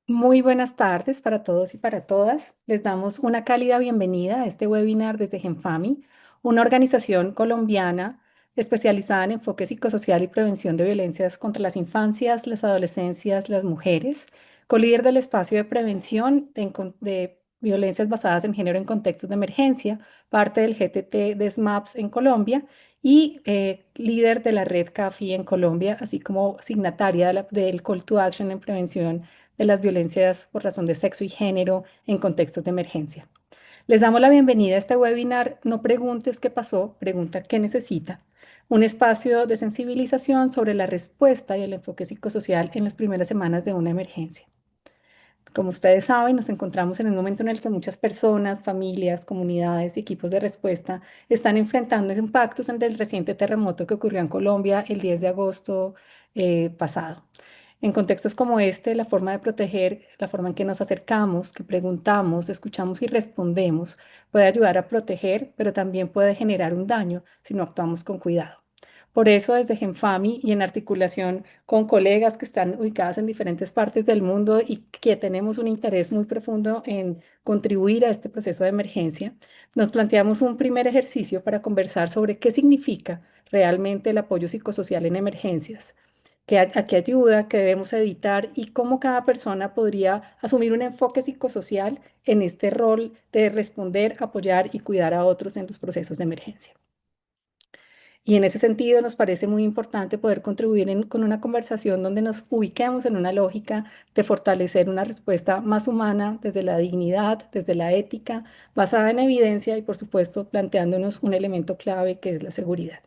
Muy buenas tardes para todos y para todas. Les damos una cálida bienvenida a este webinar desde Genfami, una organización colombiana especializada en enfoque psicosocial y prevención de violencias contra las infancias, las adolescencias, las mujeres, colíder del espacio de prevención de violencias basadas en género en contextos de emergencia, parte del GTT de SMAPS en Colombia y líder de la red CAFI en Colombia, así como signataria del Call to Action en prevención de las violencias por razón de sexo y género en contextos de emergencia. Les damos la bienvenida a este webinar. No preguntes qué pasó, pregunta qué necesita. Un espacio de sensibilización sobre la respuesta y el enfoque psicosocial en las primeras semanas de una emergencia. Como ustedes saben, nos encontramos en un momento en el que muchas personas, familias, comunidades y equipos de respuesta están enfrentando impactos del reciente terremoto que ocurrió en Colombia el 10 de agosto pasado. En contextos como este, la forma de proteger, la forma en que nos acercamos, que preguntamos, escuchamos y respondemos, puede ayudar a proteger, pero también puede generar un daño si no actuamos con cuidado. Por eso, desde Genfami y en articulación con colegas que están ubicadas en diferentes partes del mundo y que tenemos un interés muy profundo en contribuir a este proceso de emergencia, nos planteamos un primer ejercicio para conversar sobre qué significa realmente el apoyo psicosocial en emergencias, a qué ayuda, qué debemos evitar y cómo cada persona podría asumir un enfoque psicosocial en este rol de responder, apoyar y cuidar a otros en los procesos de emergencia. Y en ese sentido nos parece muy importante poder contribuir con una conversación donde nos ubiquemos en una lógica de fortalecer una respuesta más humana desde la dignidad, desde la ética, basada en evidencia y por supuesto planteándonos un elemento clave que es la seguridad.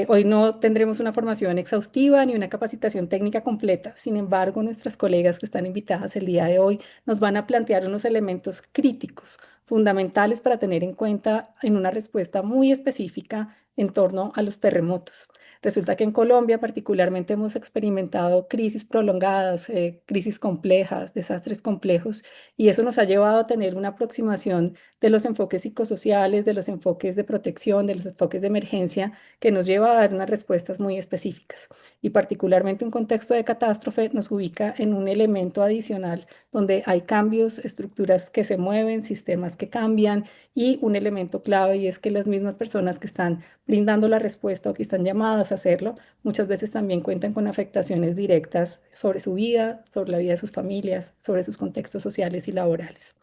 Hoy no tendremos una formación exhaustiva ni una capacitación técnica completa. Sin embargo, nuestras colegas que están invitadas el día de hoy nos van a plantear unos elementos críticos, fundamentales para tener en cuenta en una respuesta muy específica en torno a los terremotos. Resulta que en Colombia particularmente hemos experimentado crisis prolongadas, crisis complejas, desastres complejos, y eso nos ha llevado a tener una aproximación de los enfoques psicosociales, de los enfoques de protección, de los enfoques de emergencia que nos lleva a dar unas respuestas muy específicas. Y particularmente un contexto de catástrofe nos ubica en un elemento adicional donde hay cambios, estructuras que se mueven, sistemas que cambian y un elemento clave y es que las mismas personas que están brindando la respuesta o que están llamadas a hacerlo, muchas veces también cuentan con afectaciones directas sobre su vida, sobre la vida de sus familias, sobre sus contextos sociales y laborales.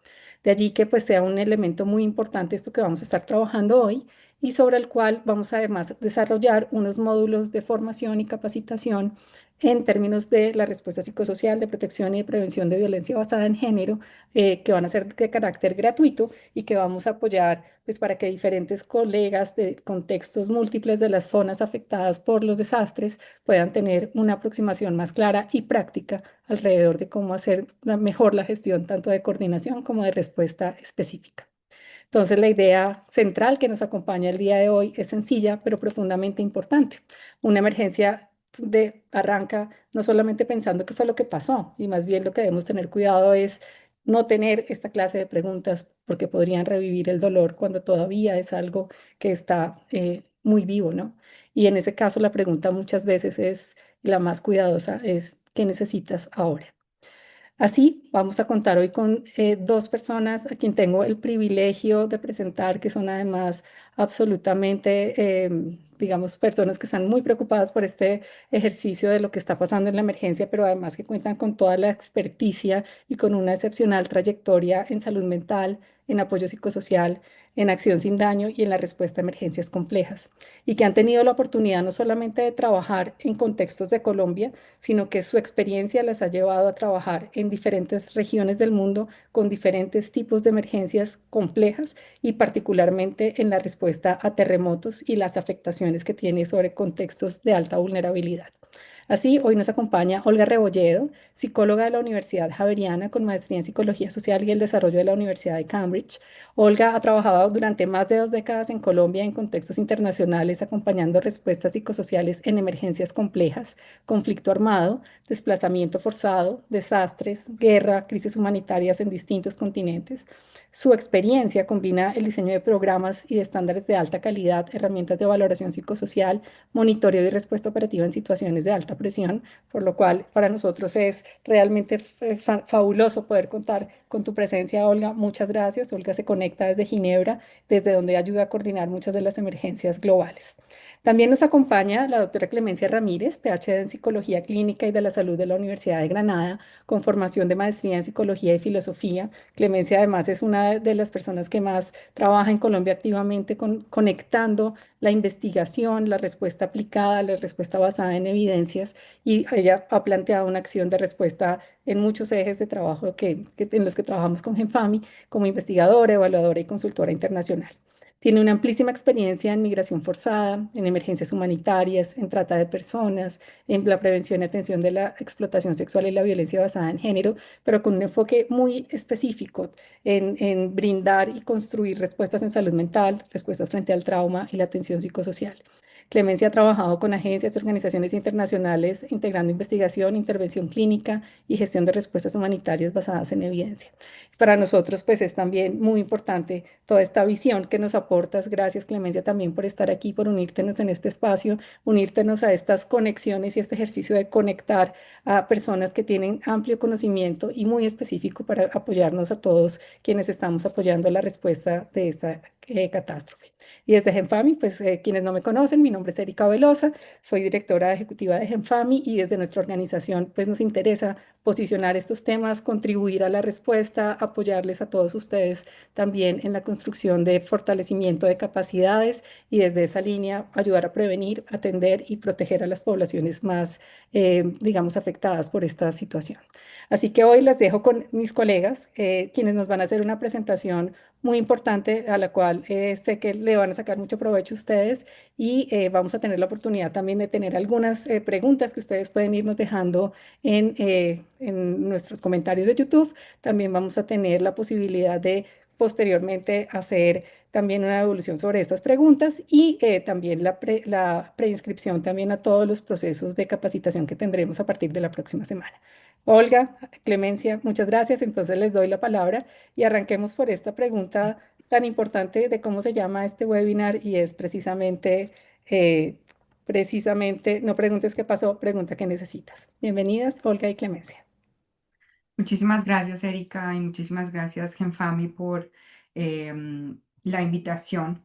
De allí que pues sea un elemento muy importante esto que vamos a estar trabajando hoy y sobre el cual vamos además a desarrollar unos módulos de formación y capacitación en términos de la respuesta psicosocial, de protección y de prevención de violencia basada en género, que van a ser de carácter gratuito y que vamos a apoyar pues, para que diferentes colegas de contextos múltiples de las zonas afectadas por los desastres puedan tener una aproximación más clara y práctica alrededor de cómo hacer mejor la gestión tanto de coordinación como de respuesta específica. Entonces, la idea central que nos acompaña el día de hoy es sencilla, pero profundamente importante. Una emergencia arranca no solamente pensando qué fue lo que pasó, y más bien lo que debemos tener cuidado es no tener esta clase de preguntas porque podrían revivir el dolor cuando todavía es algo que está muy vivo, ¿no? Y en ese caso la pregunta muchas veces es la más cuidadosa, es ¿qué necesitas ahora? Así, vamos a contar hoy con dos personas a quien tengo el privilegio de presentar, que son además absolutamente, digamos, personas que están muy preocupadas por este ejercicio de lo que está pasando en la emergencia, pero además que cuentan con toda la experticia y con una excepcional trayectoria en salud mental, en apoyo psicosocial, en acción sin daño y en la respuesta a emergencias complejas, y que han tenido la oportunidad no solamente de trabajar en contextos de Colombia, sino que su experiencia las ha llevado a trabajar en diferentes regiones del mundo con diferentes tipos de emergencias complejas y particularmente en la respuesta a terremotos y las afectaciones que tiene sobre contextos de alta vulnerabilidad. Así, hoy nos acompaña Olga Rebolledo, psicóloga de la Universidad Javeriana con maestría en Psicología Social y el Desarrollo de la Universidad de Cambridge. Olga ha trabajado durante más de 2 décadas en Colombia en contextos internacionales, acompañando respuestas psicosociales en emergencias complejas, conflicto armado, desplazamiento forzado, desastres, guerra, crisis humanitarias en distintos continentes. Su experiencia combina el diseño de programas y de estándares de alta calidad, herramientas de valoración psicosocial, monitoreo y respuesta operativa en situaciones de alta alta presión, por lo cual para nosotros es realmente fabuloso poder contar con tu presencia, Olga. Muchas gracias. Olga se conecta desde Ginebra, desde donde ayuda a coordinar muchas de las emergencias globales. También nos acompaña la doctora Clemencia Ramírez, PhD en Psicología Clínica y de la Salud de la Universidad de Granada, con formación de maestría en Psicología y Filosofía. Clemencia además es una de las personas que más trabaja en Colombia activamente conectando la investigación, la respuesta aplicada, la respuesta basada en evidencias, y ella ha planteado una acción de respuesta en muchos ejes de trabajo en los que trabajamos con Genfami como investigadora, evaluadora y consultora internacional. Tiene una amplísima experiencia en migración forzada, en emergencias humanitarias, en trata de personas, en la prevención y atención de la explotación sexual y la violencia basada en género, pero con un enfoque muy específico en brindar y construir respuestas en salud mental, respuestas frente al trauma y la atención psicosocial. Clemencia ha trabajado con agencias y organizaciones internacionales integrando investigación, intervención clínica y gestión de respuestas humanitarias basadas en evidencia. Para nosotros, pues es también muy importante toda esta visión que nos aportas. Gracias, Clemencia, también por estar aquí, por unírtenos en este espacio, unírtenos a estas conexiones y este ejercicio de conectar a personas que tienen amplio conocimiento y muy específico para apoyarnos a todos quienes estamos apoyando la respuesta de esta catástrofe. Y desde Genfami, pues quienes no me conocen, mi nombre es Erika Velosa, soy directora ejecutiva de Genfami y desde nuestra organización pues nos interesa posicionar estos temas, contribuir a la respuesta, apoyarles a todos ustedes también en la construcción de fortalecimiento de capacidades y desde esa línea ayudar a prevenir, atender y proteger a las poblaciones más, digamos, afectadas por esta situación. Así que hoy las dejo con mis colegas, quienes nos van a hacer una presentación muy importante a la cual sé que le van a sacar mucho provecho a ustedes y vamos a tener la oportunidad también de tener algunas preguntas que ustedes pueden irnos dejando en nuestros comentarios de YouTube. También vamos a tener la posibilidad de posteriormente hacer también una evolución sobre estas preguntas y también la preinscripción también a todos los procesos de capacitación que tendremos a partir de la próxima semana. Olga, Clemencia, muchas gracias. Entonces les doy la palabra y arranquemos por esta pregunta tan importante de cómo se llama este webinar y es eh, precisamente, no preguntes qué pasó, pregunta qué necesitas. Bienvenidas, Olga y Clemencia. Muchísimas gracias, Erika, y muchísimas gracias, Genfami, por la invitación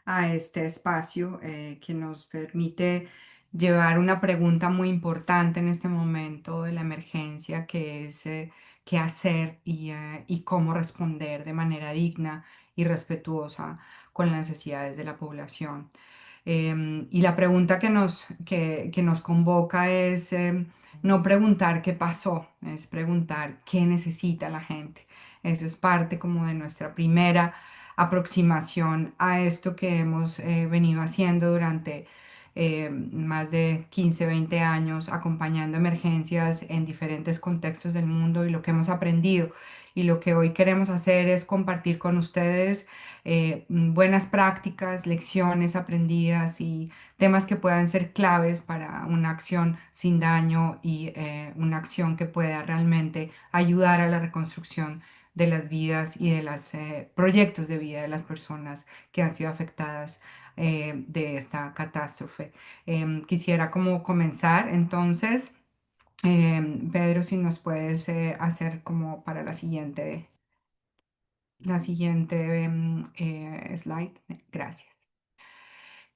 a este espacio que nos permite llevar una pregunta muy importante en este momento de la emergencia, que es qué hacer y cómo responder de manera digna y respetuosa con las necesidades de la población. Y la pregunta que nos convoca es no preguntar qué pasó, es preguntar qué necesita la gente. Eso es parte como de nuestra primera aproximación a esto que hemos venido haciendo durante más de 15 20 años, acompañando emergencias en diferentes contextos del mundo y lo que hemos aprendido. Y lo que hoy queremos hacer es compartir con ustedes buenas prácticas, lecciones aprendidas y temas que puedan ser claves para una acción sin daño y una acción que pueda realmente ayudar a la reconstrucción de las vidas y de los proyectos de vida de las personas que han sido afectadas de esta catástrofe. Quisiera como comenzar entonces, Pedro, si nos puedes hacer como para la siguiente slide. Gracias.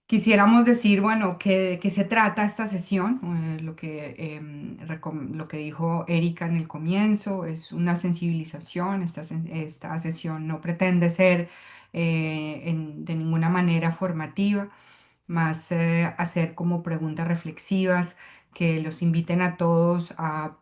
Quisiéramos decir, bueno, de qué se trata esta sesión. Lo que dijo Erika en el comienzo es una sensibilización. Esta sesión no pretende ser de ninguna manera formativa, más hacer como preguntas reflexivas que los inviten a todos a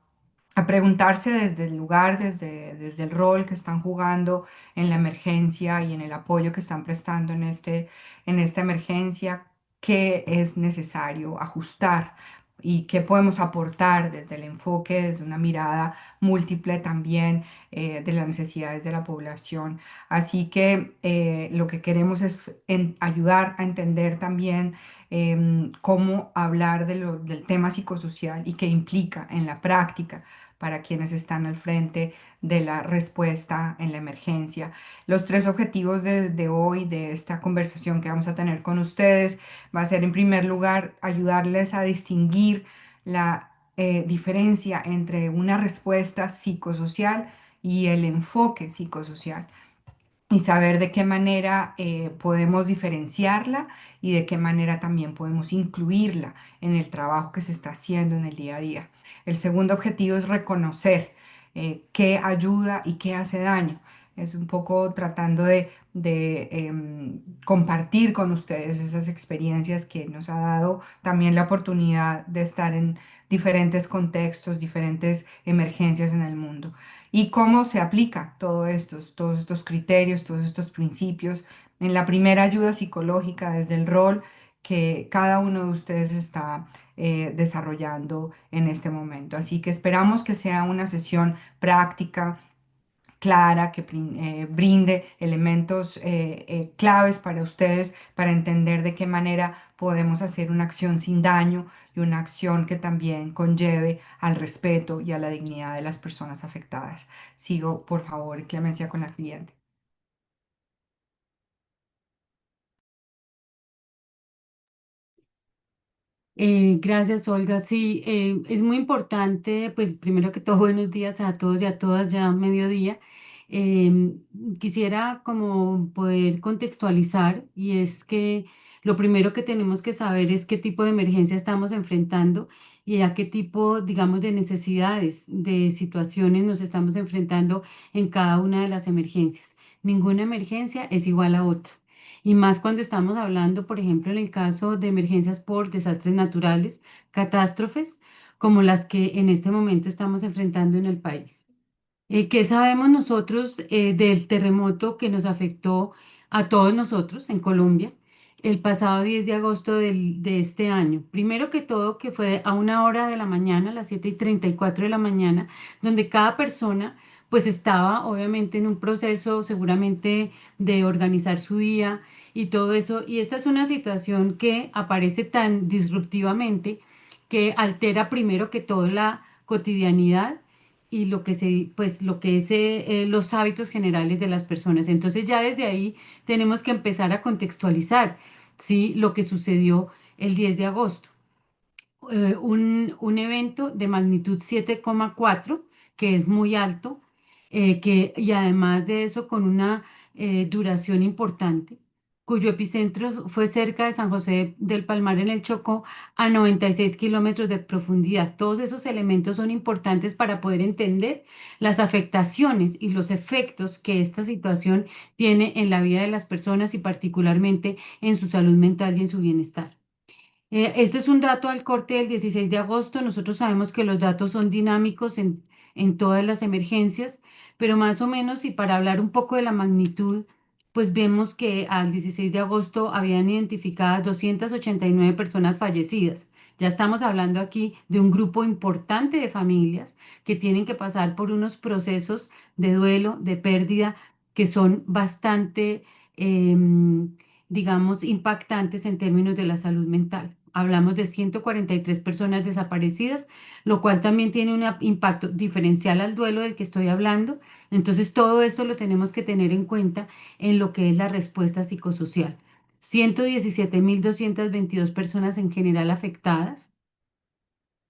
preguntarse desde el lugar, desde el rol que están jugando en la emergencia y en el apoyo que están prestando en esta emergencia, qué es necesario ajustar y qué podemos aportar desde el enfoque, desde una mirada múltiple también de las necesidades de la población. Así que lo que queremos es ayudar a entender también cómo hablar del tema psicosocial y qué implica en la práctica para quienes están al frente de la respuesta en la emergencia. Los tres objetivos de hoy, de esta conversación que vamos a tener con ustedes, va a ser en primer lugar ayudarles a distinguir la diferencia entre una respuesta psicosocial y el enfoque psicosocial y saber de qué manera podemos diferenciarla y de qué manera también podemos incluirla en el trabajo que se está haciendo en el día a día. El segundo objetivo es reconocer qué ayuda y qué hace daño. Es un poco tratando de compartir con ustedes esas experiencias que nos ha dado también la oportunidad de estar en diferentes contextos, diferentes emergencias en el mundo y cómo se aplica todos estos criterios, todos estos principios en la primera ayuda psicológica desde el rol que cada uno de ustedes está desarrollando en este momento. Así que esperamos que sea una sesión práctica, clara, que brinde elementos claves para ustedes para entender de qué manera podemos hacer una acción sin daño y una acción que también conlleve al respeto y a la dignidad de las personas afectadas. Sigo, por favor, Clemencia, con la cliente. Gracias, Olga. Sí, es muy importante, pues primero que todo, buenos días a todos y a todas, ya mediodía. Em, Quisiera como poder contextualizar y es que lo primero que tenemos que saber es qué tipo de emergencia estamos enfrentando y a qué tipo, digamos, de necesidades, de situaciones nos estamos enfrentando en cada una de las emergencias. Ninguna emergencia es igual a otra. Y más cuando estamos hablando, por ejemplo, en el caso de emergencias por desastres naturales, catástrofes, como las que en este momento estamos enfrentando en el país. ¿Qué sabemos nosotros del terremoto que nos afectó a todos nosotros en Colombia el pasado 10 de agosto de este año? Primero que todo, que fue a una hora de la mañana, a las 7:34 de la mañana, donde cada persona pues estaba obviamente en un proceso seguramente de organizar su día y todo eso. Y esta es una situación que aparece tan disruptivamente que altera primero que todo la cotidianidad y lo que pues lo que es los hábitos generales de las personas. Entonces ya desde ahí tenemos que empezar a contextualizar, ¿sí? Lo que sucedió el 10 de agosto. Un evento de magnitud 7,4 que es muy alto, y además de eso con una duración importante, cuyo epicentro fue cerca de San José del Palmar en el Chocó, a 96 kilómetros de profundidad. Todos esos elementos son importantes para poder entender las afectaciones y los efectos que esta situación tiene en la vida de las personas y particularmente en su salud mental y en su bienestar. Este es un dato al corte del 16 de agosto. Nosotros sabemos que los datos son dinámicos en todas las emergencias, pero más o menos, y para hablar un poco de la magnitud, pues vemos que al 16 de agosto habían identificadas 289 personas fallecidas. Ya estamos hablando aquí de un grupo importante de familias que tienen que pasar por unos procesos de duelo, de pérdida, que son bastante, digamos, impactantes en términos de la salud mental. Hablamos de 143 personas desaparecidas, lo cual también tiene un impacto diferencial al duelo del que estoy hablando. Entonces, todo esto lo tenemos que tener en cuenta en lo que es la respuesta psicosocial. 117.222 personas en general afectadas,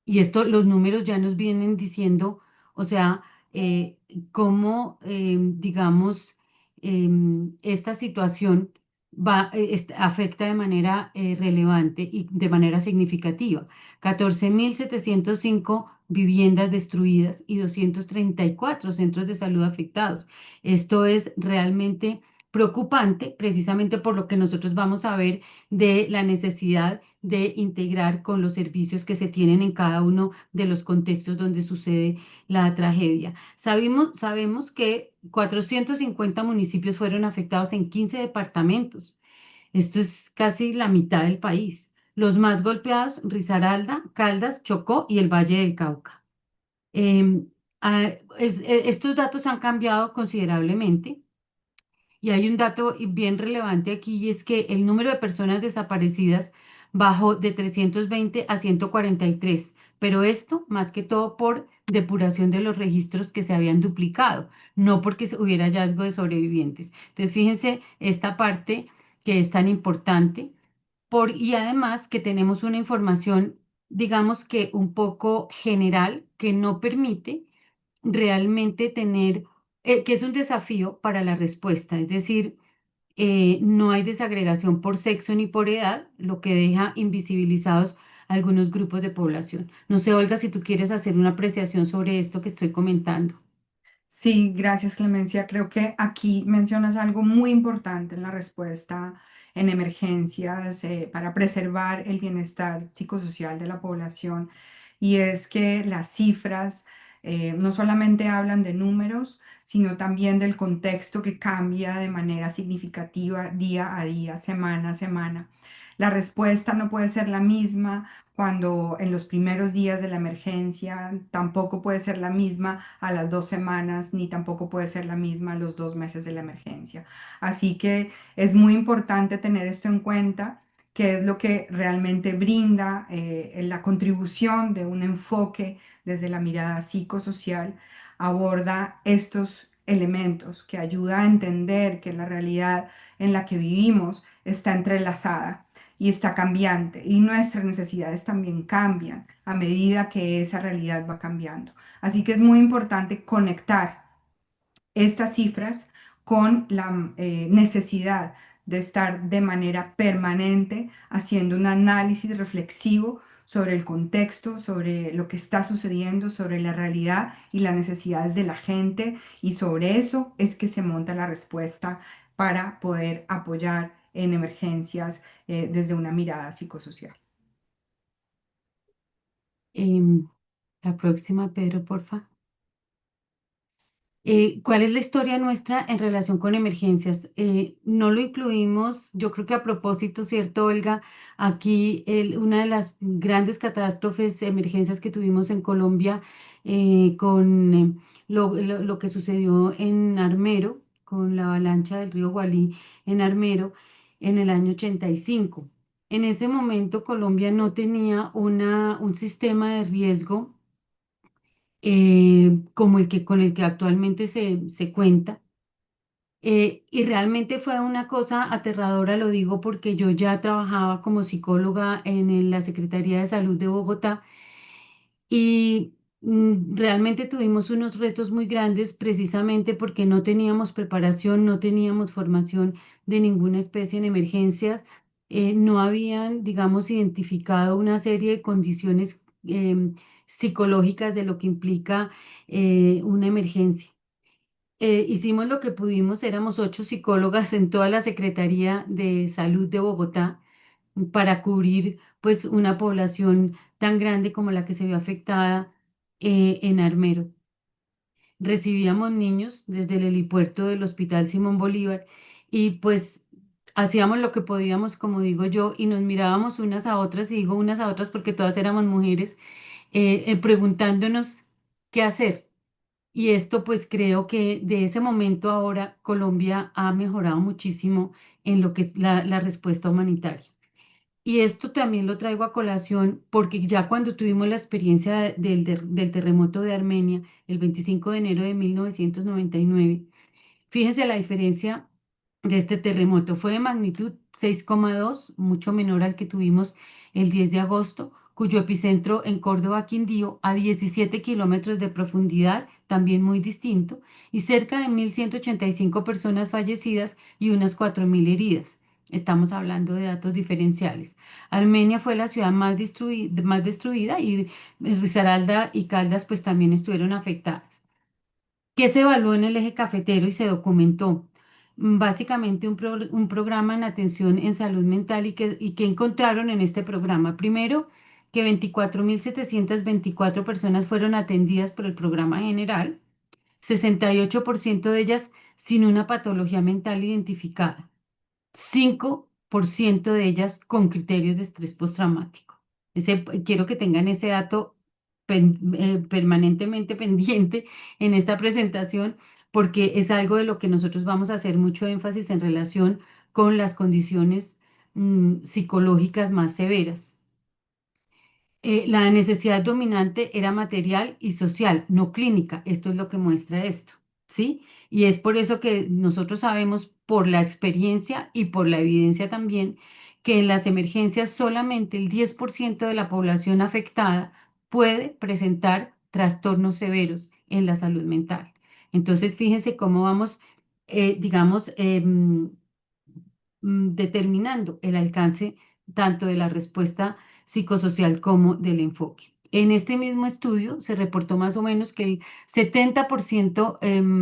y esto, los números ya nos vienen diciendo, o sea, cómo, digamos, esta situación afecta de manera relevante y de manera significativa. 14.705 viviendas destruidas y 234 centros de salud afectados. Esto es realmente preocupante, precisamente por lo que nosotros vamos a ver de la necesidad de integrar con los servicios que se tienen en cada uno de los contextos donde sucede la tragedia. Sabemos que 450 municipios fueron afectados en 15 departamentos. Esto es casi la mitad del país. Los más golpeados, Risaralda, Caldas, Chocó y el Valle del Cauca. Em, Estos datos han cambiado considerablemente. Y hay un dato bien relevante aquí y es que el número de personas desaparecidas bajó de 320 a 143, pero esto más que todo por depuración de los registros que se habían duplicado, no porque hubiera hallazgo de sobrevivientes. Entonces, fíjense esta parte que es tan importante y además que tenemos una información digamos que un poco general, que no permite realmente tener, que es un desafío para la respuesta, es decir, no hay desagregación por sexo ni por edad, lo que deja invisibilizados algunos grupos de población. No sé, Olga, si tú quieres hacer una apreciación sobre esto que estoy comentando. Sí, gracias, Clemencia. Creo que aquí mencionas algo muy importante en la respuesta en emergencias para preservar el bienestar psicosocial de la población, y es que las cifras no solamente hablan de números, sino también del contexto que cambia de manera significativa día a día, semana a semana. La respuesta no puede ser la misma cuando en los primeros días de la emergencia, tampoco puede ser la misma a las 2 semanas, ni tampoco puede ser la misma a los 2 meses de la emergencia. Así que es muy importante tener esto en cuenta, que es lo que realmente brinda la contribución de un enfoque desde la mirada psicosocial, aborda estos elementos que ayuda a entender que la realidad en la que vivimos está entrelazada y está cambiante, y nuestras necesidades también cambian a medida que esa realidad va cambiando. Así que es muy importante conectar estas cifras con la necesidad de estar de manera permanente haciendo un análisis reflexivo sobre el contexto, sobre lo que está sucediendo, sobre la realidad y las necesidades de la gente, y sobre eso es que se monta la respuesta para poder apoyar en emergencias desde una mirada psicosocial. Em, la próxima, Pedro, porfa. ¿Cuál es la historia nuestra en relación con emergencias? No lo incluimos, yo creo que a propósito, ¿cierto, Olga? Aquí una de las grandes catástrofes, emergencias que tuvimos en Colombia con lo que sucedió en Armero, con la avalancha del río Gualí en Armero en el año 85. En ese momento Colombia no tenía un sistema de riesgo como con el que actualmente se cuenta. Y realmente fue una cosa aterradora, lo digo porque yo ya trabajaba como psicóloga en la Secretaría de Salud de Bogotá y realmente tuvimos unos retos muy grandes precisamente porque no teníamos preparación, no teníamos formación de ninguna especie en emergencias, no habían, digamos, identificado una serie de condiciones psicológicas de lo que implica una emergencia. Hicimos lo que pudimos, éramos 8 psicólogas en toda la Secretaría de Salud de Bogotá para cubrir pues una población tan grande como la que se vio afectada en Armero. Recibíamos niños desde el helipuerto del Hospital Simón Bolívar y pues hacíamos lo que podíamos, como digo yo, y nos mirábamos unas a otras, y digo unas a otras porque todas éramos mujeres, preguntándonos qué hacer. Y esto pues creo que de ese momento ahora Colombia ha mejorado muchísimo en lo que es la respuesta humanitaria. Y esto también lo traigo a colación porque ya cuando tuvimos la experiencia del terremoto de Armenia, el 25 de enero de 1999, fíjense la diferencia de este terremoto. Fue de magnitud 6,2, mucho menor al que tuvimos el 10 de agosto, cuyo epicentro en Córdoba, Quindío, a 17 kilómetros de profundidad, también muy distinto, y cerca de 1.185 personas fallecidas y unas 4.000 heridas. Estamos hablando de datos diferenciales. Armenia fue la ciudad más destruida y Risaralda y Caldas pues también estuvieron afectadas. ¿Qué se evaluó en el eje cafetero y se documentó? Básicamente un programa en atención en salud mental y que encontraron en este programa. Primero, que 24.724 personas fueron atendidas por el programa general, 68% de ellas sin una patología mental identificada. 5% de ellas con criterios de estrés postraumático. Quiero que tengan ese dato permanentemente pendiente en esta presentación porque es algo de lo que nosotros vamos a hacer mucho énfasis en relación con las condiciones psicológicas más severas. La necesidad dominante era material y social, no clínica. Esto es lo que muestra esto, ¿sí? Y es por eso que nosotros sabemos por la experiencia y por la evidencia también que en las emergencias solamente el 10% de la población afectada puede presentar trastornos severos en la salud mental. Entonces, fíjense cómo vamos, digamos, determinando el alcance tanto de la respuesta psicosocial como del enfoque. En este mismo estudio se reportó más o menos que el 70%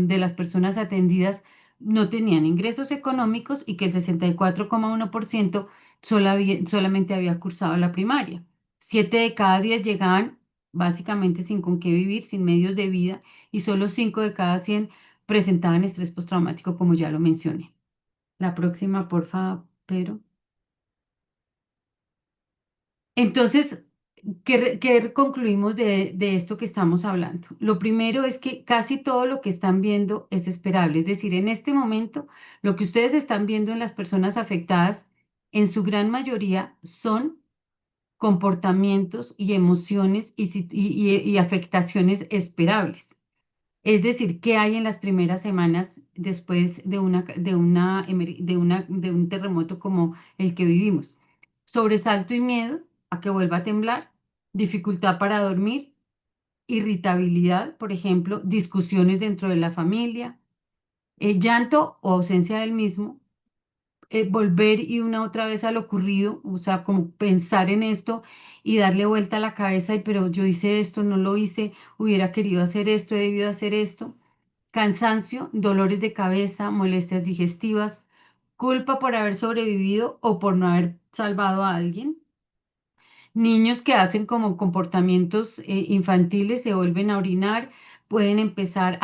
de las personas atendidas no tenían ingresos económicos y que el 64,1% solamente había cursado la primaria. 7 de cada 10 llegaban básicamente sin con qué vivir, sin medios de vida, y solo 5 de cada 100 presentaban estrés postraumático, como ya lo mencioné. La próxima, porfa, Pedro. Entonces, ¿qué concluimos de esto que estamos hablando? Lo primero es que casi todo lo que están viendo es esperable. Es decir, en este momento, lo que ustedes están viendo en las personas afectadas, en su gran mayoría, son comportamientos y emociones y afectaciones esperables. Es decir, ¿qué hay en las primeras semanas después de un terremoto como el que vivimos? Sobresalto y miedo a que vuelva a temblar, dificultad para dormir, irritabilidad, por ejemplo, discusiones dentro de la familia, llanto o ausencia del mismo, volver y una otra vez a lo ocurrido, o sea, como pensar en esto y darle vuelta a la cabeza, y pero yo hice esto, no lo hice, hubiera querido hacer esto, he debido hacer esto. Cansancio, dolores de cabeza, molestias digestivas, culpa por haber sobrevivido o por no haber salvado a alguien. Niños que hacen como comportamientos infantiles, se vuelven a orinar, pueden empezar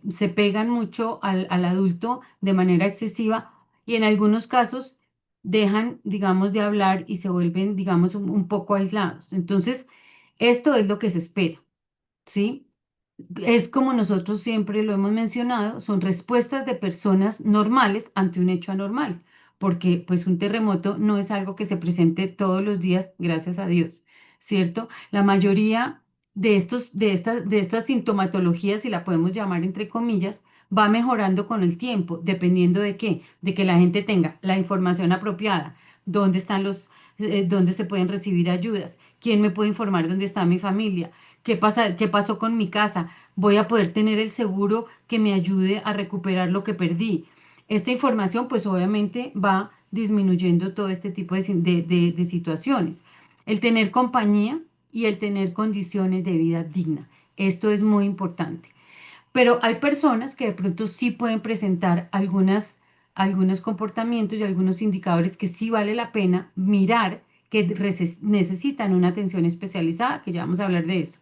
se pegan mucho al adulto de manera excesiva y en algunos casos dejan, digamos, de hablar y se vuelven, digamos, un poco aislados. Entonces, esto es lo que se espera, ¿sí? Es como nosotros siempre lo hemos mencionado, son respuestas de personas normales ante un hecho anormal, porque pues un terremoto no es algo que se presente todos los días, gracias a Dios, ¿cierto? La mayoría de estas sintomatologías, si la podemos llamar entre comillas, va mejorando con el tiempo, dependiendo de qué, de que la gente tenga la información apropiada, dónde están dónde se pueden recibir ayudas, quién me puede informar dónde está mi familia. ¿Qué pasó con mi casa? Voy a poder tener el seguro que me ayude a recuperar lo que perdí. Esta información, pues obviamente va disminuyendo todo este tipo de situaciones. El tener compañía y el tener condiciones de vida digna. Esto es muy importante. Pero hay personas que de pronto sí pueden presentar algunos comportamientos y algunos indicadores que sí vale la pena mirar, que necesitan una atención especializada, que ya vamos a hablar de eso.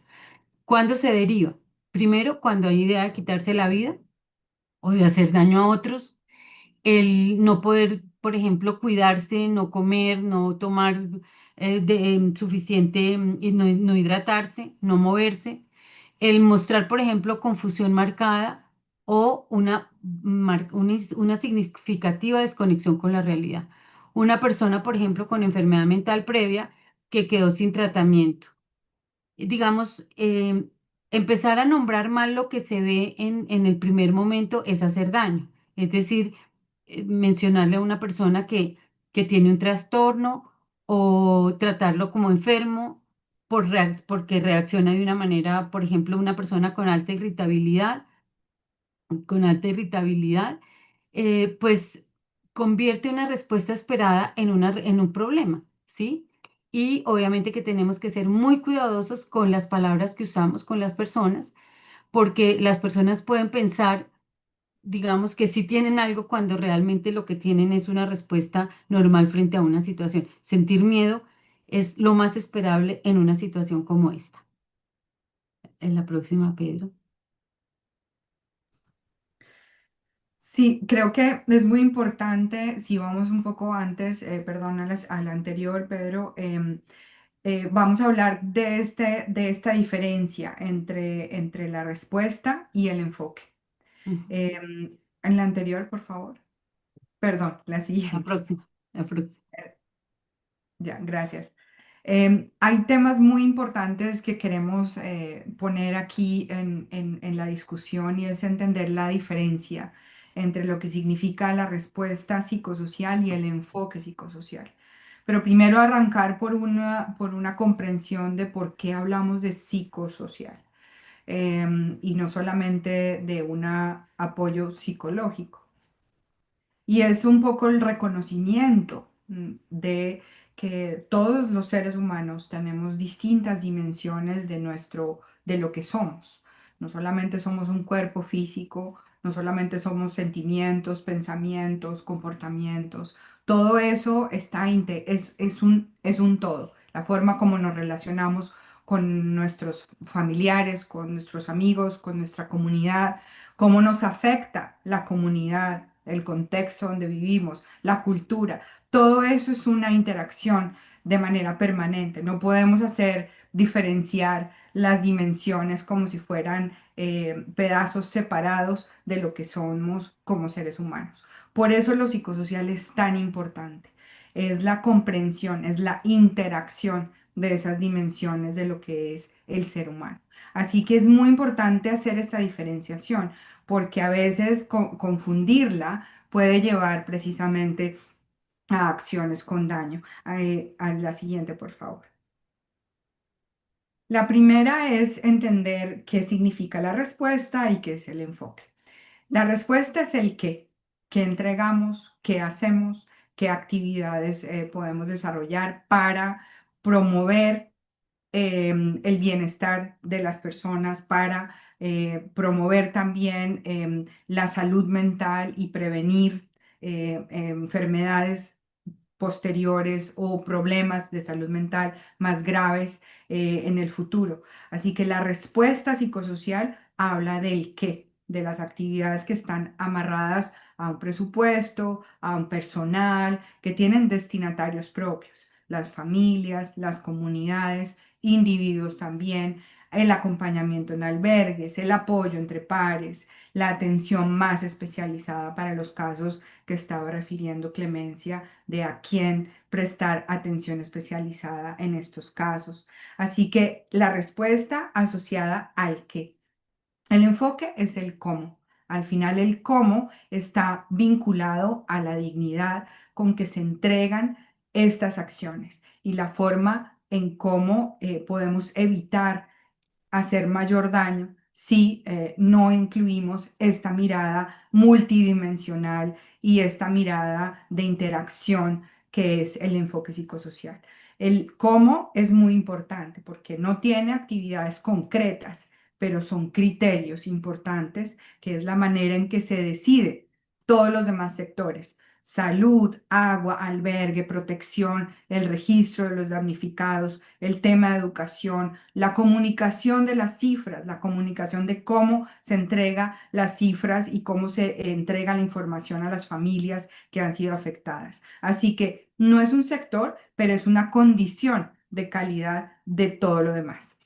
¿Cuándo se deriva? Primero, cuando hay idea de quitarse la vida o de hacer daño a otros, el no poder, por ejemplo, cuidarse, no comer, no tomar suficiente y no hidratarse, no moverse, el mostrar, por ejemplo, confusión marcada o una significativa desconexión con la realidad. Una persona, por ejemplo, con enfermedad mental previa que quedó sin tratamiento, digamos, empezar a nombrar mal lo que se ve en el primer momento es hacer daño. Es decir, mencionarle a una persona que tiene un trastorno o tratarlo como enfermo porque reacciona de una manera, por ejemplo, una persona con alta irritabilidad, pues convierte una respuesta esperada en un problema, ¿sí? Y obviamente que tenemos que ser muy cuidadosos con las palabras que usamos con las personas, porque las personas pueden pensar, digamos, que sí tienen algo cuando realmente lo que tienen es una respuesta normal frente a una situación. Sentir miedo es lo más esperable en una situación como esta. En la próxima, Pedro. Sí, creo que es muy importante, si vamos un poco antes, perdón, a la anterior, Pedro, vamos a hablar de esta diferencia entre la respuesta y el enfoque. Ujú. En la anterior, por favor. Perdón, la La siguiente. próxima, la próxima. Ya, gracias. Hay temas muy importantes que queremos poner aquí en la discusión y es entender la diferencia entre lo que significa la respuesta psicosocial y el enfoque psicosocial. pero primero arrancar por una comprensión de por qué hablamos de psicosocial, y no solamente de un apoyo psicológico. Y es un poco el reconocimiento de que todos los seres humanos tenemos distintas dimensiones de lo que somos. No solamente somos un cuerpo físico, no solamente somos sentimientos, pensamientos, comportamientos. Todo eso es un todo. La forma como nos relacionamos con nuestros familiares, con nuestros amigos, con nuestra comunidad, cómo nos afecta la comunidad, el contexto donde vivimos, la cultura. Todo eso es una interacción de manera permanente. No podemos diferenciar las dimensiones como si fueran pedazos separados de lo que somos como seres humanos. Por eso lo psicosocial es tan importante. Es la comprensión, es la interacción de esas dimensiones de lo que es el ser humano. Así que es muy importante hacer esta diferenciación porque a veces confundirla puede llevar precisamente a acciones con daño. A la siguiente, por favor. La primera es entender qué significa la respuesta y qué es el enfoque. La respuesta es el qué entregamos, qué hacemos, qué actividades podemos desarrollar para promover el bienestar de las personas, para promover también la salud mental y prevenir enfermedades posteriores o problemas de salud mental más graves en el futuro. Así que la respuesta psicosocial habla del qué, de las actividades que están amarradas a un presupuesto, a un personal, que tienen destinatarios propios, las familias, las comunidades, individuos también, el acompañamiento en albergues, el apoyo entre pares, la atención más especializada para los casos que estaba refiriendo Clemencia, de a quién prestar atención especializada en estos casos. Así que la respuesta asociada al qué. El enfoque es el cómo. Al final el cómo está vinculado a la dignidad con que se entregan estas acciones y la forma en cómo podemos evitar hacer mayor daño si no incluimos esta mirada multidimensional y esta mirada de interacción que es el enfoque psicosocial. El cómo es muy importante porque no tiene actividades concretas, pero son criterios importantes, que es la manera en que se decide todos los demás sectores: salud, agua, albergue, protección, el registro de los damnificados, el tema de educación, la comunicación de las cifras, la comunicación de cómo se entrega las cifras y cómo se entrega la información a las familias que han sido afectadas. Así que no es un sector, pero es una condición de calidad de todo lo demás.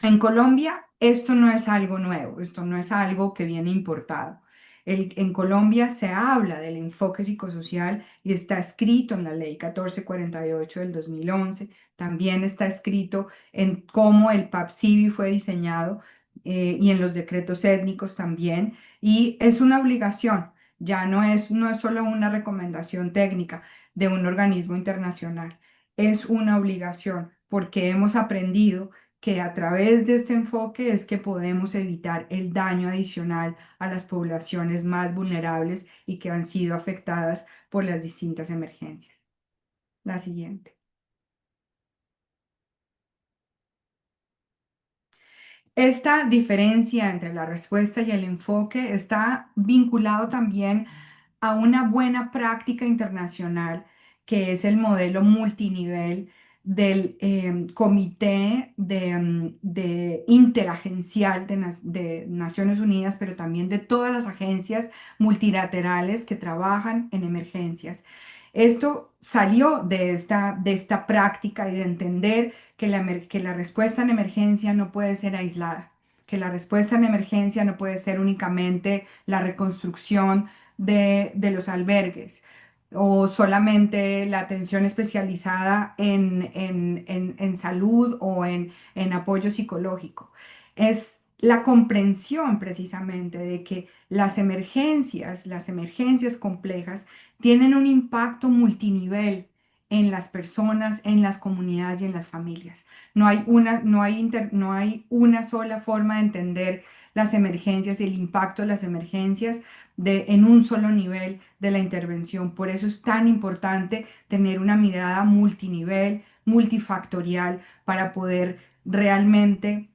En Colombia, esto no es algo nuevo, esto no es algo que viene importado. En Colombia se habla del enfoque psicosocial y está escrito en la Ley 1448 del 2011. También está escrito en cómo el PAPSIBI fue diseñado, y en los decretos étnicos también. Y es una obligación, ya no es solo una recomendación técnica de un organismo internacional, es una obligación porque hemos aprendido que a través de este enfoque es que podemos evitar el daño adicional a las poblaciones más vulnerables y que han sido afectadas por las distintas emergencias. La siguiente. Esta diferencia entre la respuesta y el enfoque está vinculado también a una buena práctica internacional, que es el modelo multinivel del Comité de Interagencial de Naciones Unidas, pero también de todas las agencias multilaterales que trabajan en emergencias. Esto salió de esta práctica y de entender que la respuesta en emergencia no puede ser aislada, que la respuesta en emergencia no puede ser únicamente la reconstrucción de los albergues o solamente la atención especializada en salud o en apoyo psicológico. Es la comprensión precisamente de que las emergencias complejas, tienen un impacto multinivel en las personas, en las comunidades y en las familias. No hay una sola forma de entender las emergencias y el impacto de las emergencias en un solo nivel de la intervención. Por eso es tan importante tener una mirada multinivel, multifactorial, para poder realmente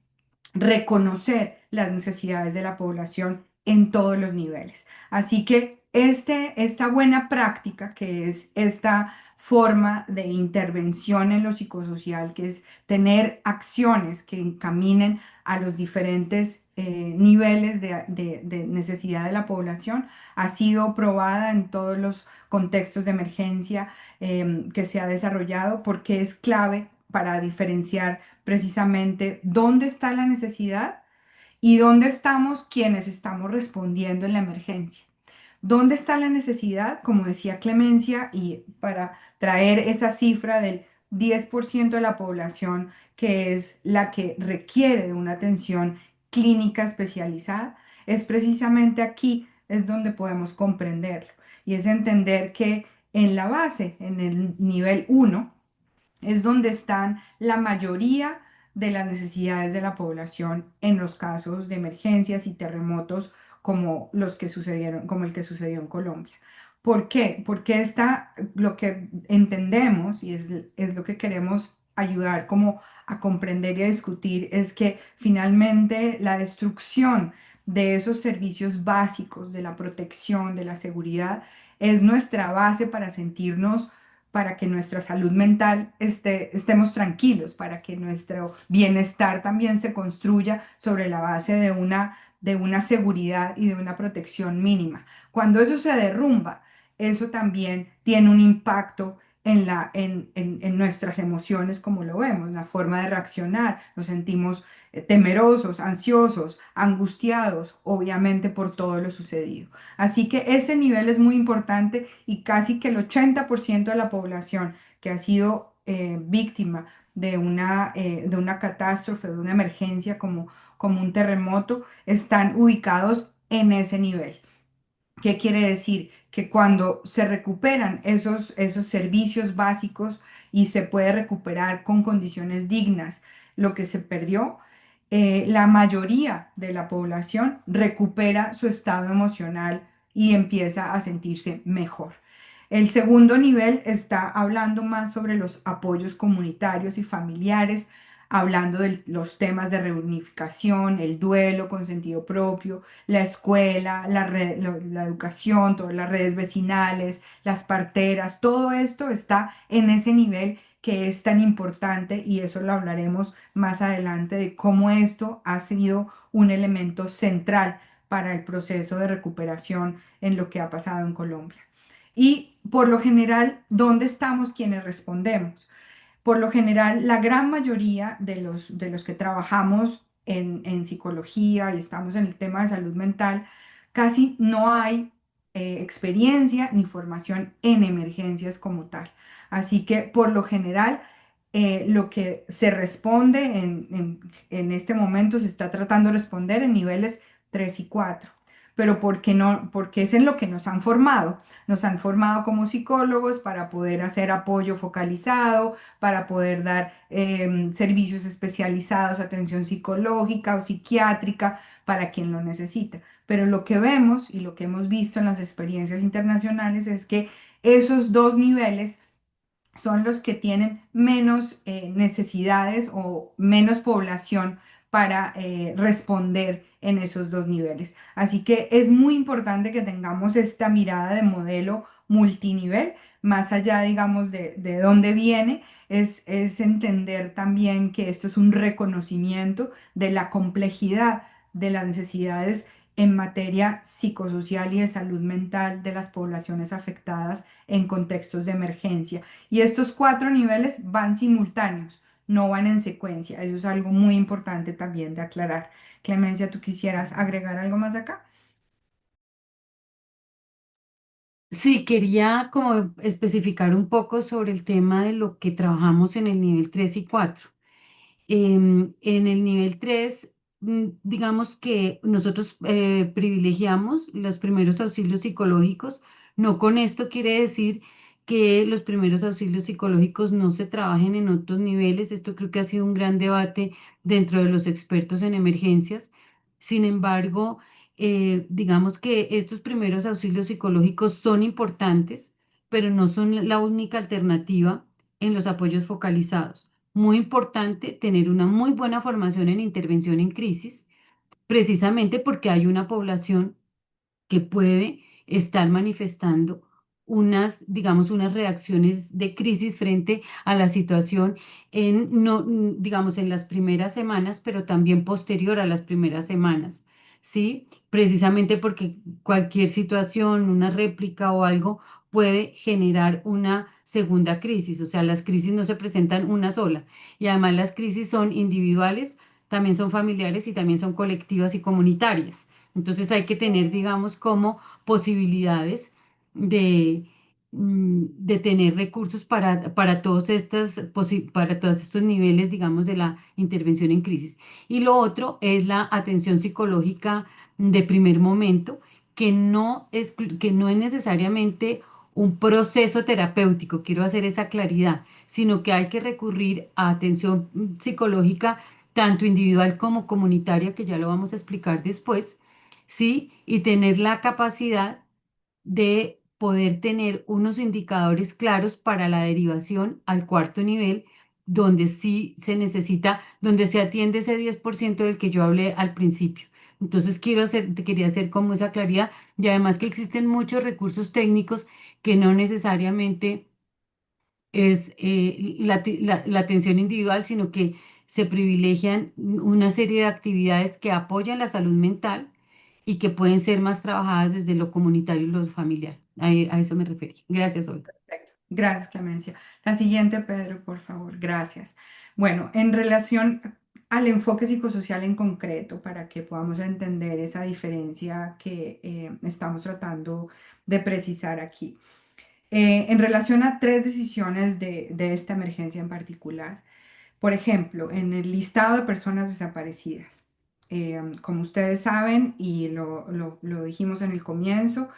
reconocer las necesidades de la población en todos los niveles. Así que esta buena práctica, que es esta forma de intervención en lo psicosocial, que es tener acciones que encaminen a los diferentes niveles de necesidad de la población, ha sido probada en todos los contextos de emergencia que se ha desarrollado, porque es clave para diferenciar precisamente dónde está la necesidad y dónde estamos quienes estamos respondiendo en la emergencia. ¿Dónde está la necesidad? Como decía Clemencia, y para traer esa cifra del 10% de la población que es la que requiere de una atención clínica especializada, es precisamente aquí es donde podemos comprenderlo. Y es entender que en la base, en el nivel uno, es donde están la mayoría de las necesidades de la población en los casos de emergencias y terremotos como los que sucedieron, como el que sucedió en Colombia. ¿Por qué? Porque lo que entendemos y es lo que queremos ayudar como a comprender y a discutir es que finalmente la destrucción de esos servicios básicos, de la protección, de la seguridad, es nuestra base para sentirnos, para que nuestra salud mental estemos tranquilos, para que nuestro bienestar también se construya sobre la base de una seguridad y de una protección mínima. Cuando eso se derrumba, eso también tiene un impacto en nuestras emociones, como lo vemos, la forma de reaccionar. Nos sentimos temerosos, ansiosos, angustiados, obviamente por todo lo sucedido. Así que ese nivel es muy importante y casi que el 80% de la población que ha sido víctima de una catástrofe, de una emergencia como un terremoto, están ubicados en ese nivel. ¿Qué quiere decir? Que cuando se recuperan esos servicios básicos y se puede recuperar con condiciones dignas lo que se perdió, la mayoría de la población recupera su estado emocional y empieza a sentirse mejor. El segundo nivel está hablando más sobre los apoyos comunitarios y familiares, hablando de los temas de reunificación, el duelo con sentido propio, la escuela, la educación, todas las redes vecinales, las parteras, todo esto está en ese nivel que es tan importante, y eso lo hablaremos más adelante de cómo esto ha sido un elemento central para el proceso de recuperación en lo que ha pasado en Colombia. Y por lo general, ¿dónde estamos quienes respondemos? Por lo general, la gran mayoría de los que trabajamos en psicología y estamos en el tema de salud mental, casi no hay experiencia ni formación en emergencias como tal. Así que por lo general, lo que se responde en este momento se está tratando de responder en niveles 3 y 4. Pero ¿por qué no? Porque es en lo que nos han formado. Nos han formado como psicólogos para poder hacer apoyo focalizado, para poder dar servicios especializados, atención psicológica o psiquiátrica para quien lo necesita. Pero lo que vemos y lo que hemos visto en las experiencias internacionales es que esos dos niveles son los que tienen menos necesidades o menos población para responder en esos dos niveles. Así que es muy importante que tengamos esta mirada de modelo multinivel, más allá, digamos, de dónde viene, es entender también que esto es un reconocimiento de la complejidad de las necesidades en materia psicosocial y de salud mental de las poblaciones afectadas en contextos de emergencia. Y estos cuatro niveles van simultáneos, no van en secuencia. Eso es algo muy importante también de aclarar. Clemencia, ¿tú quisieras agregar algo más acá? Sí, quería como especificar un poco sobre el tema de lo que trabajamos en el nivel 3 y 4. En el nivel 3, digamos que nosotros privilegiamos los primeros auxilios psicológicos. No con esto quiere decir que los primeros auxilios psicológicos no se trabajen en otros niveles. Esto creo que ha sido un gran debate dentro de los expertos en emergencias. Sin embargo, digamos que estos primeros auxilios psicológicos son importantes, pero no son la única alternativa en los apoyos focalizados. Muy importante tener una muy buena formación en intervención en crisis, precisamente porque hay una población que puede estar manifestando unas, digamos, unas reacciones de crisis frente a la situación en, no, digamos, en las primeras semanas, pero también posterior a las primeras semanas, ¿sí? Precisamente porque cualquier situación, una réplica o algo puede generar una segunda crisis, o sea, las crisis no se presentan una sola y además las crisis son individuales, también son familiares y también son colectivas y comunitarias. Entonces hay que tener, digamos, como posibilidades de, de tener recursos para para todos estos niveles, digamos, de la intervención en crisis. Y lo otro es la atención psicológica de primer momento, que no es necesariamente un proceso terapéutico, quiero hacer esa claridad, sino que hay que recurrir a atención psicológica tanto individual como comunitaria, que ya lo vamos a explicar después, ¿sí? Y tener la capacidad de poder tener unos indicadores claros para la derivación al cuarto nivel, donde sí se necesita, donde se atiende ese 10% del que yo hablé al principio. Entonces quería hacer como esa claridad y además que existen muchos recursos técnicos que no necesariamente es la atención individual, sino que se privilegian una serie de actividades que apoyan la salud mental y que pueden ser más trabajadas desde lo comunitario y lo familiar. A eso me refería. Gracias, Olga. Perfecto. Gracias, Clemencia. La siguiente, Pedro, por favor. Gracias. Bueno, en relación al enfoque psicosocial en concreto, para que podamos entender esa diferencia que estamos tratando de precisar aquí. En relación a tres decisiones de esta emergencia en particular. Por ejemplo, en el listado de personas desaparecidas. Como ustedes saben, y lo dijimos en el comienzo,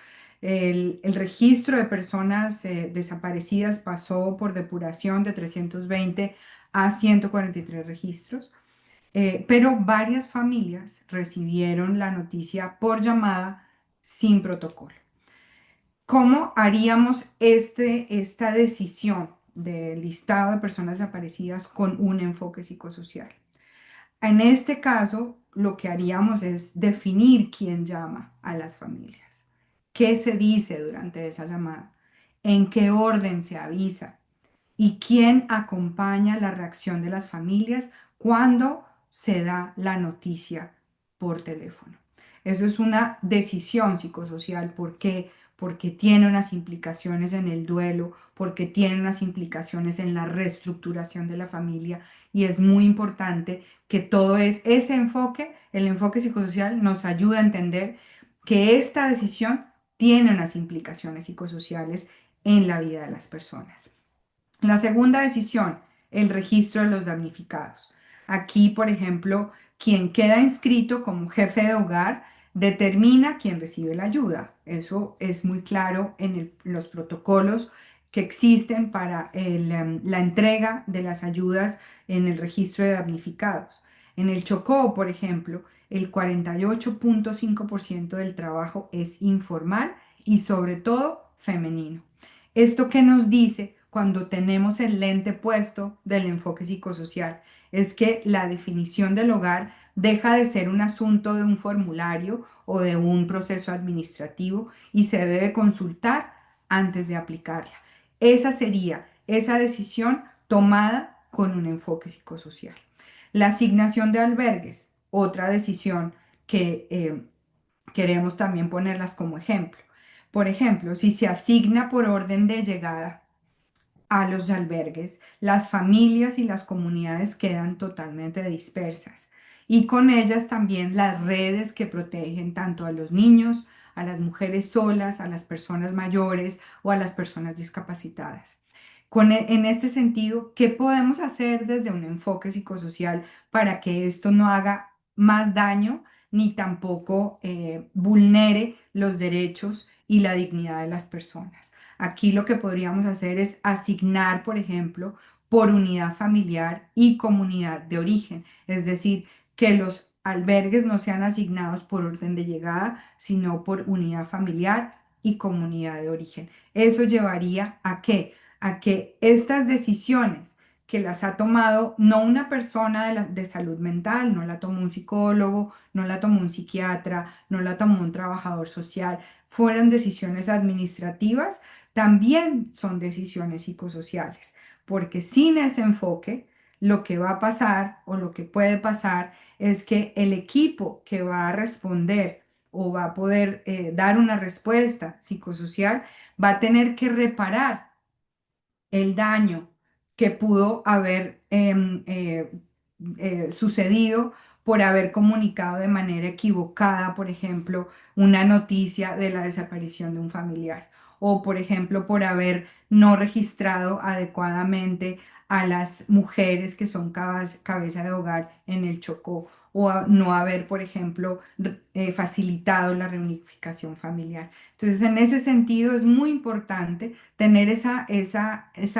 el registro de personas desaparecidas pasó por depuración de 320 a 143 registros, pero varias familias recibieron la noticia por llamada sin protocolo. ¿Cómo haríamos esta decisión del listado de personas desaparecidas con un enfoque psicosocial? En este caso, lo que haríamos es definir quién llama a las familias, qué se dice durante esa llamada, en qué orden se avisa y quién acompaña la reacción de las familias cuando se da la noticia por teléfono. Eso es una decisión psicosocial. ¿Por qué? Porque tiene unas implicaciones en el duelo, porque tiene unas implicaciones en la reestructuración de la familia y es muy importante que todo ese enfoque, el enfoque psicosocial, nos ayuda a entender que esta decisión tiene unas implicaciones psicosociales en la vida de las personas. La segunda decisión, el registro de los damnificados. Aquí, por ejemplo, quien queda inscrito como jefe de hogar determina quién recibe la ayuda. Eso es muy claro en los protocolos que existen para la entrega de las ayudas en el registro de damnificados. En el Chocó, por ejemplo, el 48.5% del trabajo es informal y sobre todo femenino. ¿Esto qué nos dice cuando tenemos el lente puesto del enfoque psicosocial? Es que la definición del hogar deja de ser un asunto de un formulario o de un proceso administrativo y se debe consultar antes de aplicarla. Esa sería esa decisión tomada con un enfoque psicosocial. La asignación de albergues, otra decisión que queremos también ponerlas como ejemplo. Por ejemplo, si se asigna por orden de llegada a los albergues, las familias y las comunidades quedan totalmente dispersas y con ellas también las redes que protegen tanto a los niños, a las mujeres solas, a las personas mayores o a las personas discapacitadas. En este sentido, ¿qué podemos hacer desde un enfoque psicosocial para que esto no haga más daño ni tampoco vulnere los derechos y la dignidad de las personas? Aquí lo que podríamos hacer es asignar, por ejemplo, por unidad familiar y comunidad de origen, es decir, que los albergues no sean asignados por orden de llegada, sino por unidad familiar y comunidad de origen. Eso llevaría a qué? A que estas decisiones que las ha tomado no una persona de salud mental, no la tomó un psicólogo, no la tomó un psiquiatra, no la tomó un trabajador social, fueron decisiones administrativas, también son decisiones psicosociales, porque sin ese enfoque, lo que va a pasar o lo que puede pasar es que el equipo que va a responder o va a poder dar una respuesta psicosocial va a tener que reparar el daño que pudo haber sucedido por haber comunicado de manera equivocada, por ejemplo, una noticia de la desaparición de un familiar, o por ejemplo, por haber no registrado adecuadamente a las mujeres que son cabeza de hogar en el Chocó, o no haber, por ejemplo, facilitado la reunificación familiar. Entonces, en ese sentido, es muy importante tener esa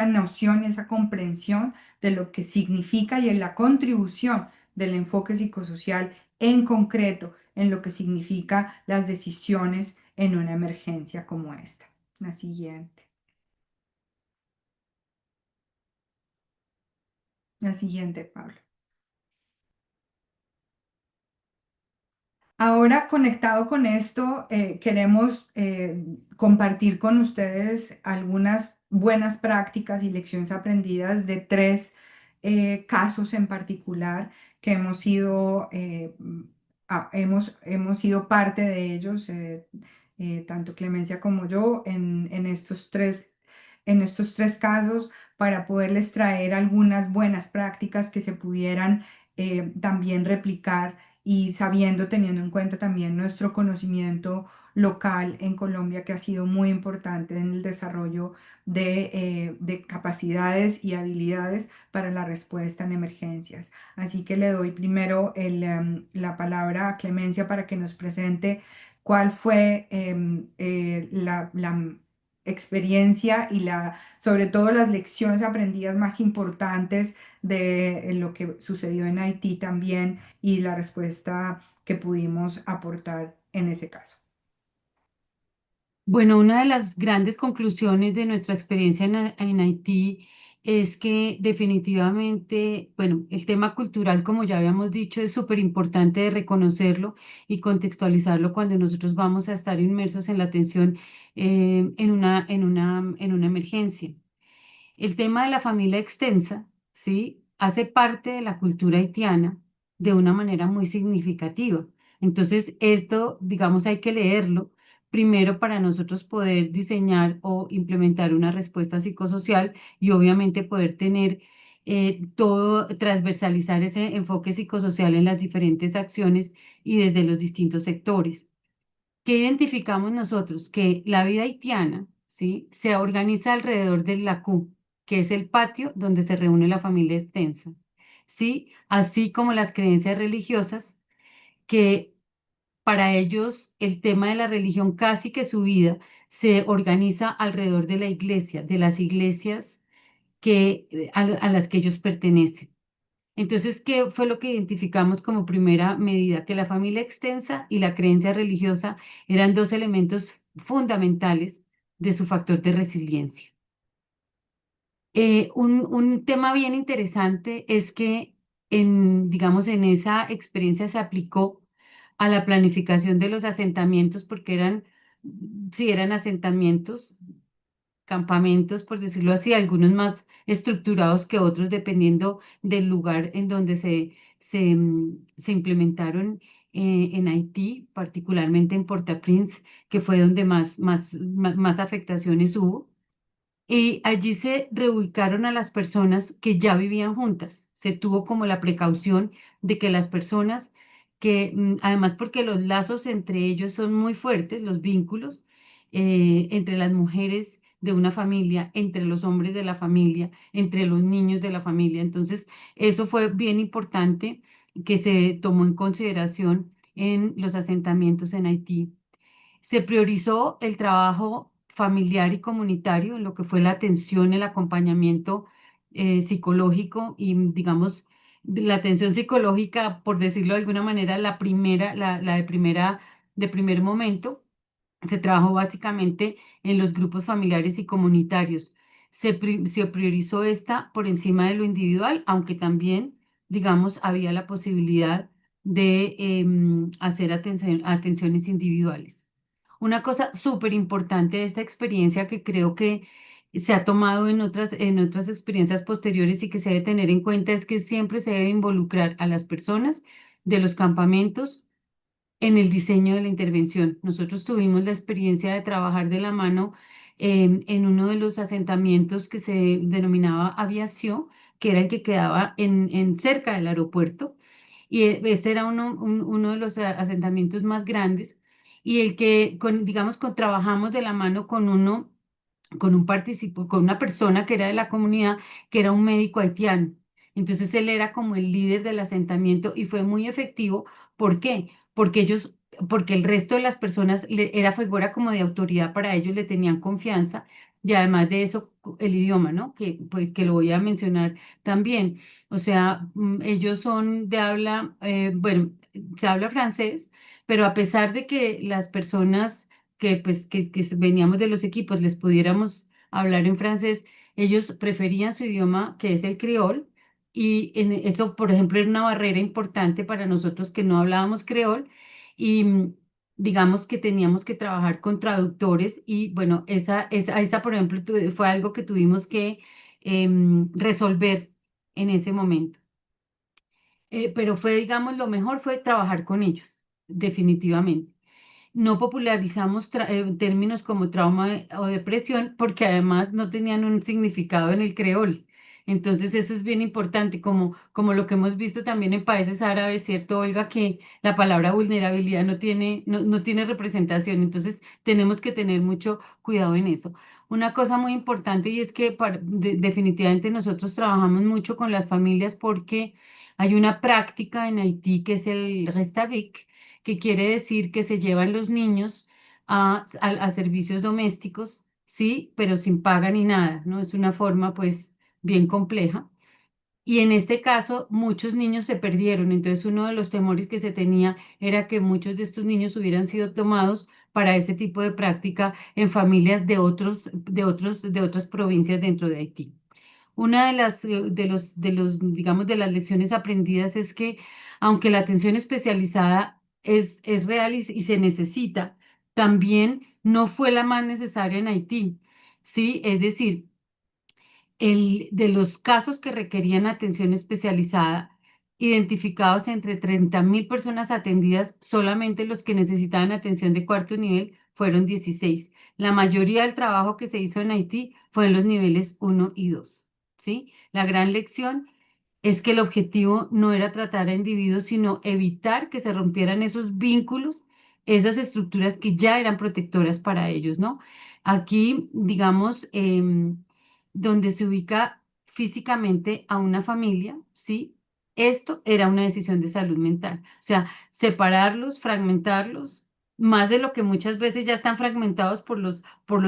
noción, esa comprensión de lo que significa y en la contribución del enfoque psicosocial en concreto en lo que significa las decisiones en una emergencia como esta. La siguiente. La siguiente, Pablo. Ahora, conectado con esto, queremos compartir con ustedes algunas buenas prácticas y lecciones aprendidas de tres casos en particular que hemos sido parte de ellos, tanto Clemencia como yo, en estos tres casos, para poderles traer algunas buenas prácticas que se pudieran también replicar y sabiendo, teniendo en cuenta también nuestro conocimiento local en Colombia, que ha sido muy importante en el desarrollo de capacidades y habilidades para la respuesta en emergencias. Así que le doy primero la palabra a Clemencia para que nos presente cuál fue la experiencia y sobre todo las lecciones aprendidas más importantes de lo que sucedió en Haití también y la respuesta que pudimos aportar en ese caso. Bueno, una de las grandes conclusiones de nuestra experiencia en Haití es que definitivamente, bueno, el tema cultural, como ya habíamos dicho, es súper importante de reconocerlo y contextualizarlo cuando nosotros vamos a estar inmersos en la atención en una emergencia. El tema de la familia extensa, ¿sí? Hace parte de la cultura haitiana de una manera muy significativa. Entonces, esto, digamos, hay que leerlo primero para nosotros poder diseñar o implementar una respuesta psicosocial y obviamente poder tener todo, transversalizar ese enfoque psicosocial en las diferentes acciones y desde los distintos sectores. ¿Qué identificamos nosotros? Que la vida haitiana, ¿sí? Se organiza alrededor del lacú, que es el patio donde se reúne la familia extensa, ¿sí? Así como las creencias religiosas, que para ellos el tema de la religión, casi que su vida, se organiza alrededor de la iglesia, de las iglesias a las que ellos pertenecen. Entonces, ¿qué fue lo que identificamos como primera medida? Que la familia extensa y la creencia religiosa eran dos elementos fundamentales de su factor de resiliencia. Un tema bien interesante es que digamos, en esa experiencia se aplicó a la planificación de los asentamientos, porque sí, eran asentamientos, campamentos, por decirlo así, algunos más estructurados que otros, dependiendo del lugar en donde se implementaron en Haití, particularmente en Port-au-Prince, que fue donde más afectaciones hubo. Y allí se reubicaron a las personas que ya vivían juntas. Se tuvo como la precaución de que las personas además porque los lazos entre ellos son muy fuertes, los vínculos entre las mujeres de una familia, entre los hombres de la familia, entre los niños de la familia. Entonces, eso fue bien importante que se tomó en consideración en los asentamientos en Haití. Se priorizó el trabajo familiar y comunitario, en lo que fue la atención, el acompañamiento psicológico y, digamos, la atención psicológica, por decirlo de alguna manera, la primera, la de primer momento. Se trabajó básicamente en los grupos familiares y comunitarios. Se priorizó esta por encima de lo individual, aunque también, digamos, había la posibilidad de hacer atenciones individuales. Una cosa súper importante de esta experiencia que creo que se ha tomado en otras experiencias posteriores y que se debe tener en cuenta es que siempre se debe involucrar a las personas de los campamentos en el diseño de la intervención. Nosotros tuvimos la experiencia de trabajar de la mano en uno de los asentamientos que se denominaba Aviación, que era el que quedaba en cerca del aeropuerto. Y este era uno de los asentamientos más grandes y el que, digamos, trabajamos de la mano con con una persona que era de la comunidad, que era un médico haitiano. Entonces él era como el líder del asentamiento y fue muy efectivo. ¿Por qué? Porque el resto de las personas era figura como de autoridad para ellos, le tenían confianza y además de eso el idioma, ¿no? Que pues que lo voy a mencionar también. O sea, ellos son de habla, bueno, se habla francés, pero a pesar de que las personas que veníamos de los equipos les pudiéramos hablar en francés, ellos preferían su idioma, que es el creol, y en eso, por ejemplo, era una barrera importante para nosotros que no hablábamos creol, y digamos que teníamos que trabajar con traductores, y bueno, esa por ejemplo, fue algo que tuvimos que resolver en ese momento. Pero fue, digamos, lo mejor fue trabajar con ellos, definitivamente. No popularizamos términos como trauma o depresión porque además no tenían un significado en el creol. Entonces eso es bien importante, como lo que hemos visto también en países árabes, ¿cierto, Olga? Que la palabra vulnerabilidad no tiene representación. Entonces tenemos que tener mucho cuidado en eso. Una cosa muy importante y es que definitivamente nosotros trabajamos mucho con las familias porque hay una práctica en Haití que es el Restavik, que quiere decir que se llevan los niños a servicios domésticos, sí, pero sin paga ni nada, ¿no? Es una forma pues bien compleja. Y en este caso, muchos niños se perdieron. Entonces, uno de los temores que se tenía era que muchos de estos niños hubieran sido tomados para ese tipo de práctica en familias de otras provincias dentro de Haití. Una de digamos, de las lecciones aprendidas es que aunque la atención especializada es real y se necesita, también no fue la más necesaria en Haití, ¿sí? Es decir, de los casos que requerían atención especializada, identificados entre 30.000 personas atendidas, solamente los que necesitaban atención de cuarto nivel fueron 16. La mayoría del trabajo que se hizo en Haití fue en los niveles uno y 2. ¿Sí? La gran lección es que el objetivo no era tratar a individuos, sino evitar que se rompieran esos vínculos, esas estructuras que ya eran protectoras para ellos, ¿no? Aquí, digamos, donde se ubica físicamente a una familia, ¿sí? Esto era una decisión de salud mental. O sea, separarlos, fragmentarlos, más de lo que muchas veces ya están fragmentados por los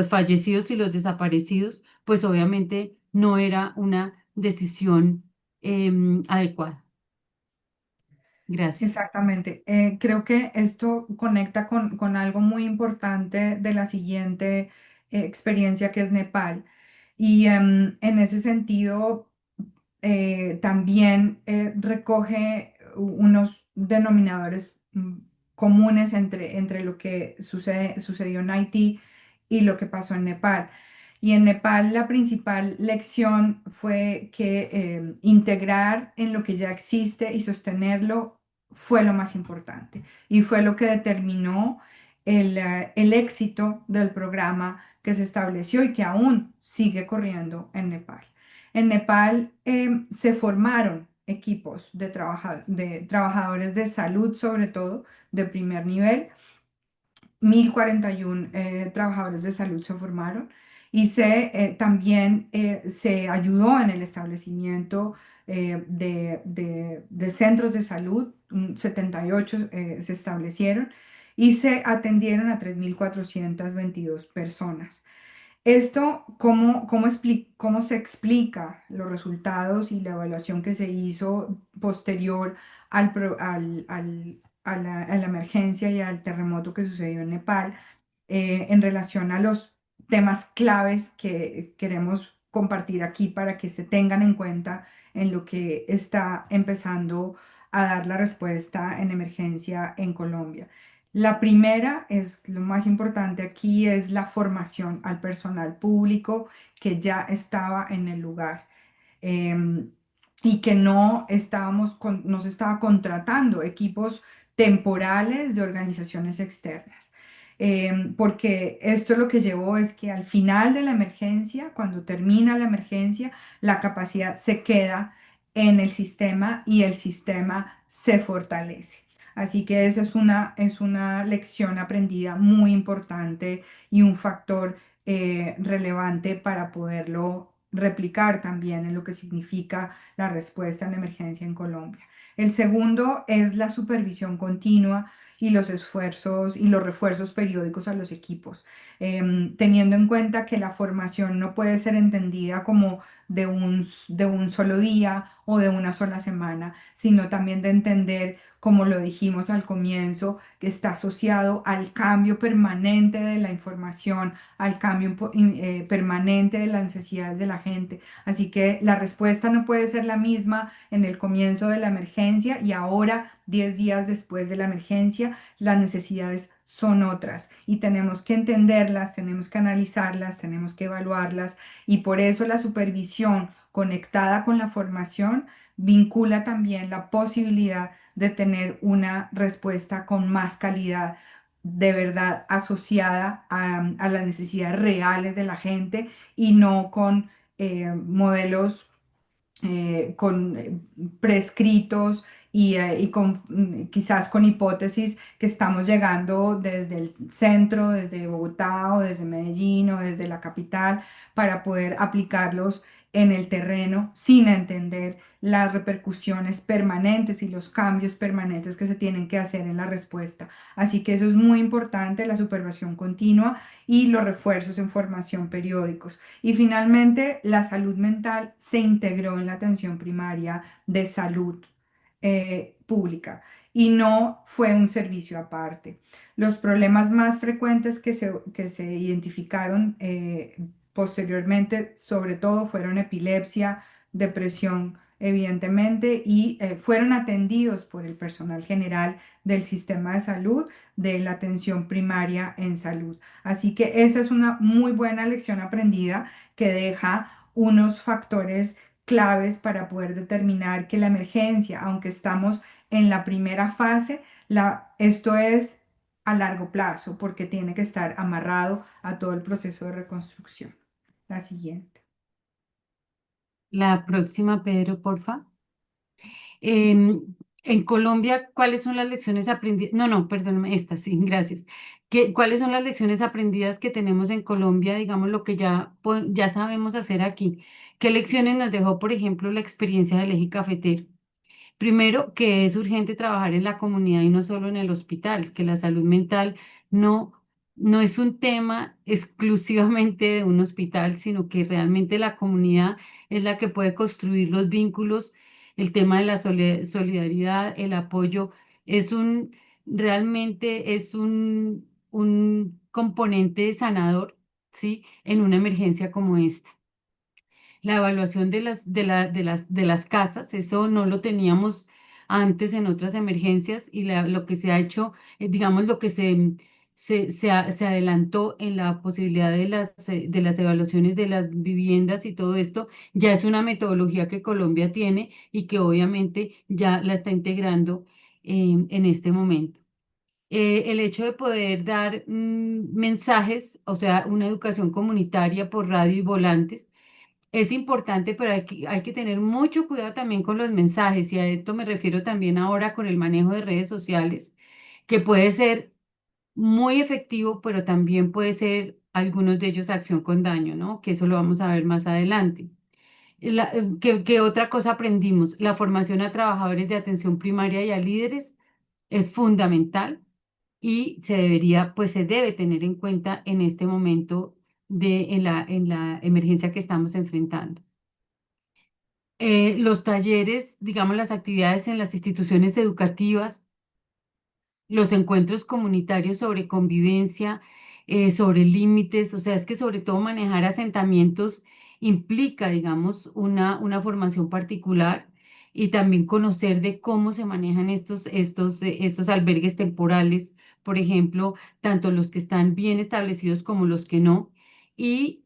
fallecidos y los desaparecidos, pues obviamente no era una decisión adecuada. Gracias. Exactamente. Creo que esto conecta con algo muy importante de la siguiente experiencia que es Nepal. Y en ese sentido, también recoge unos denominadores comunes entre lo que sucedió en Haití y lo que pasó en Nepal. Y en Nepal la principal lección fue que integrar en lo que ya existe y sostenerlo fue lo más importante y fue lo que determinó el éxito del programa que se estableció y que aún sigue corriendo en Nepal. En Nepal se formaron equipos de trabajadores de salud, sobre todo de primer nivel. 1.041 trabajadores de salud se formaron y también se ayudó en el establecimiento de centros de salud. 78 se establecieron y se atendieron a 3.422 personas. Esto, ¿cómo se explica los resultados y la evaluación que se hizo posterior a la emergencia y al terremoto que sucedió en Nepal, en relación a los temas claves que queremos compartir aquí para que se tengan en cuenta en lo que está empezando a dar la respuesta en emergencia en Colombia? La primera es lo más importante aquí, es la formación al personal público que ya estaba en el lugar, em, y que no se estaba contratando equipos temporales de organizaciones externas. Porque esto lo que llevó es que al final de la emergencia, cuando termina la emergencia, la capacidad se queda en el sistema y el sistema se fortalece. Así que esa es una lección aprendida muy importante y un factor relevante para poderlo replicar también en lo que significa la respuesta en emergencia en Colombia. El segundo es la supervisión continua y los esfuerzos y los refuerzos periódicos a los equipos, teniendo en cuenta que la formación no puede ser entendida como de un solo día o de una sola semana, sino también de entender, como lo dijimos al comienzo, que está asociado al cambio permanente de la información, al cambio permanente de las necesidades de la gente. Así que la respuesta no puede ser la misma en el comienzo de la emergencia y ahora, 10 días después de la emergencia, las necesidades son otras y tenemos que entenderlas, tenemos que analizarlas, tenemos que evaluarlas, y por eso la supervisión conectada con la formación vincula también la posibilidad de tener una respuesta con más calidad, de verdad asociada a las necesidades reales de la gente y no con modelos prescritos y quizás con hipótesis que estamos llegando desde el centro, desde Bogotá o desde Medellín o desde la capital, para poder aplicarlos en el terreno sin entender las repercusiones permanentes y los cambios permanentes que se tienen que hacer en la respuesta. Así que eso es muy importante, la supervisión continua y los refuerzos en formación periódicos. Y finalmente, la salud mental se integró en la atención primaria de salud pública y no fue un servicio aparte. Los problemas más frecuentes que se identificaron posteriormente, sobre todo, fueron epilepsia, depresión, evidentemente, y fueron atendidos por el personal general del sistema de salud, de la atención primaria en salud. Así que esa es una muy buena lección aprendida que deja unos factores claves para poder determinar que la emergencia, aunque estamos en la primera fase, esto es a largo plazo porque tiene que estar amarrado a todo el proceso de reconstrucción. La siguiente. La próxima, Pedro, porfa. Em, en Colombia, ¿cuáles son las lecciones aprendidas? No, no, perdóname, esta, sí, gracias. ¿Cuáles son las lecciones aprendidas que tenemos en Colombia, digamos, lo que ya, ya sabemos hacer aquí? ¿Qué lecciones nos dejó, por ejemplo, la experiencia del eje cafetero? Primero, que es urgente trabajar en la comunidad y no solo en el hospital, que la salud mental no, no es un tema exclusivamente de un hospital, sino que realmente la comunidad es la que puede construir los vínculos. El tema de la solidaridad, el apoyo, es realmente es un componente sanador, ¿sí? En una emergencia como esta. La evaluación de las casas, eso no lo teníamos antes en otras emergencias, y lo que se ha hecho, digamos, lo que se adelantó en la posibilidad de las evaluaciones de las viviendas y todo esto, ya es una metodología que Colombia tiene y que obviamente ya la está integrando en este momento. El hecho de poder dar mensajes, o sea, una educación comunitaria por radio y volantes, es importante, pero hay que tener mucho cuidado también con los mensajes, y a esto me refiero también ahora con el manejo de redes sociales, que puede ser muy efectivo, pero también puede ser algunos de ellos acción con daño, ¿no? Que eso lo vamos a ver más adelante. ¿Qué otra cosa aprendimos? La formación a trabajadores de atención primaria y a líderes es fundamental. y se debería, pues se debe tener en cuenta en este momento en la emergencia que estamos enfrentando. Los talleres, digamos, las actividades en las instituciones educativas, los encuentros comunitarios sobre convivencia, sobre límites, o sea, es que sobre todo manejar asentamientos implica, digamos, una formación particular y también conocer de cómo se manejan estos albergues temporales, por ejemplo, tanto los que están bien establecidos como los que no. Y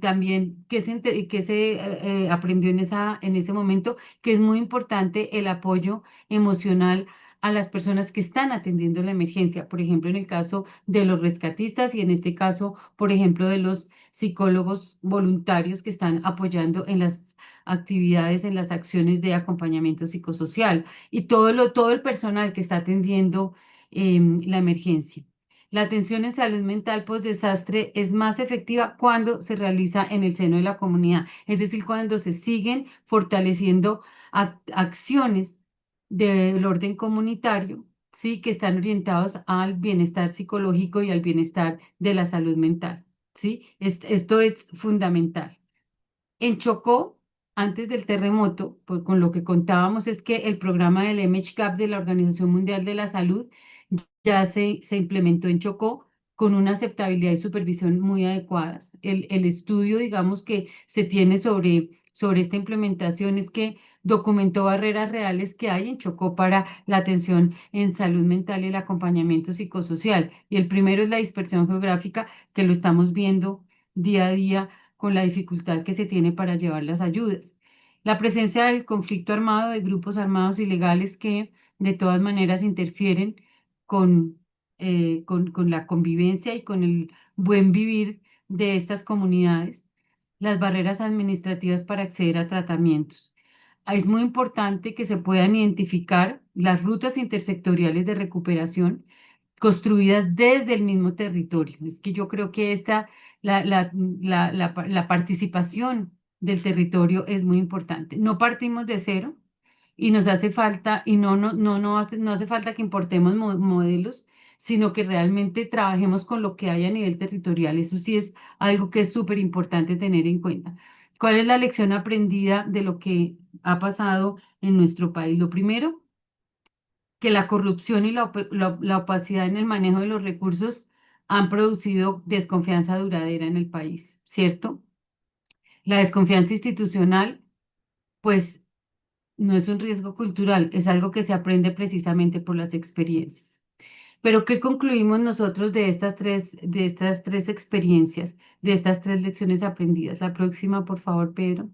también qué se aprendió en ese momento, que es muy importante el apoyo emocional a las personas que están atendiendo la emergencia, por ejemplo, en el caso de los rescatistas y en este caso, por ejemplo, de los psicólogos voluntarios que están apoyando en las actividades, en las acciones de acompañamiento psicosocial y todo el personal que está atendiendo la emergencia. La atención en salud mental post-desastre es más efectiva cuando se realiza en el seno de la comunidad, es decir, cuando se siguen fortaleciendo acciones del orden comunitario, sí, que están orientados al bienestar psicológico y al bienestar de la salud mental, sí. Esto es fundamental. En Chocó, antes del terremoto, pues con lo que contábamos es que el programa del MHCAP de la Organización Mundial de la Salud ya se implementó en Chocó con una aceptabilidad y supervisión muy adecuadas. El estudio, digamos, que se tiene sobre esta implementación es que documentó barreras reales que hay en Chocó para la atención en salud mental y el acompañamiento psicosocial. Y el primero es la dispersión geográfica, que lo estamos viendo día a día con la dificultad que se tiene para llevar las ayudas. La presencia del conflicto armado, de grupos armados ilegales que de todas maneras interfieren con, con la convivencia y con el buen vivir de estas comunidades, las barreras administrativas para acceder a tratamientos. Es muy importante que se puedan identificar las rutas intersectoriales de recuperación construidas desde el mismo territorio. Es que yo creo que la participación del territorio es muy importante. No partimos de cero y nos hace falta, y no hace falta que importemos modelos, sino que realmente trabajemos con lo que hay a nivel territorial. Eso sí es algo que es súper importante tener en cuenta. ¿Cuál es la lección aprendida de lo que ha pasado en nuestro país? Lo primero, que la corrupción y la opacidad en el manejo de los recursos han producido desconfianza duradera en el país, ¿cierto? La desconfianza institucional, pues, no es un riesgo cultural, es algo que se aprende precisamente por las experiencias. Pero ¿qué concluimos nosotros de estas tres experiencias, de estas tres lecciones aprendidas? La próxima, por favor, Pedro.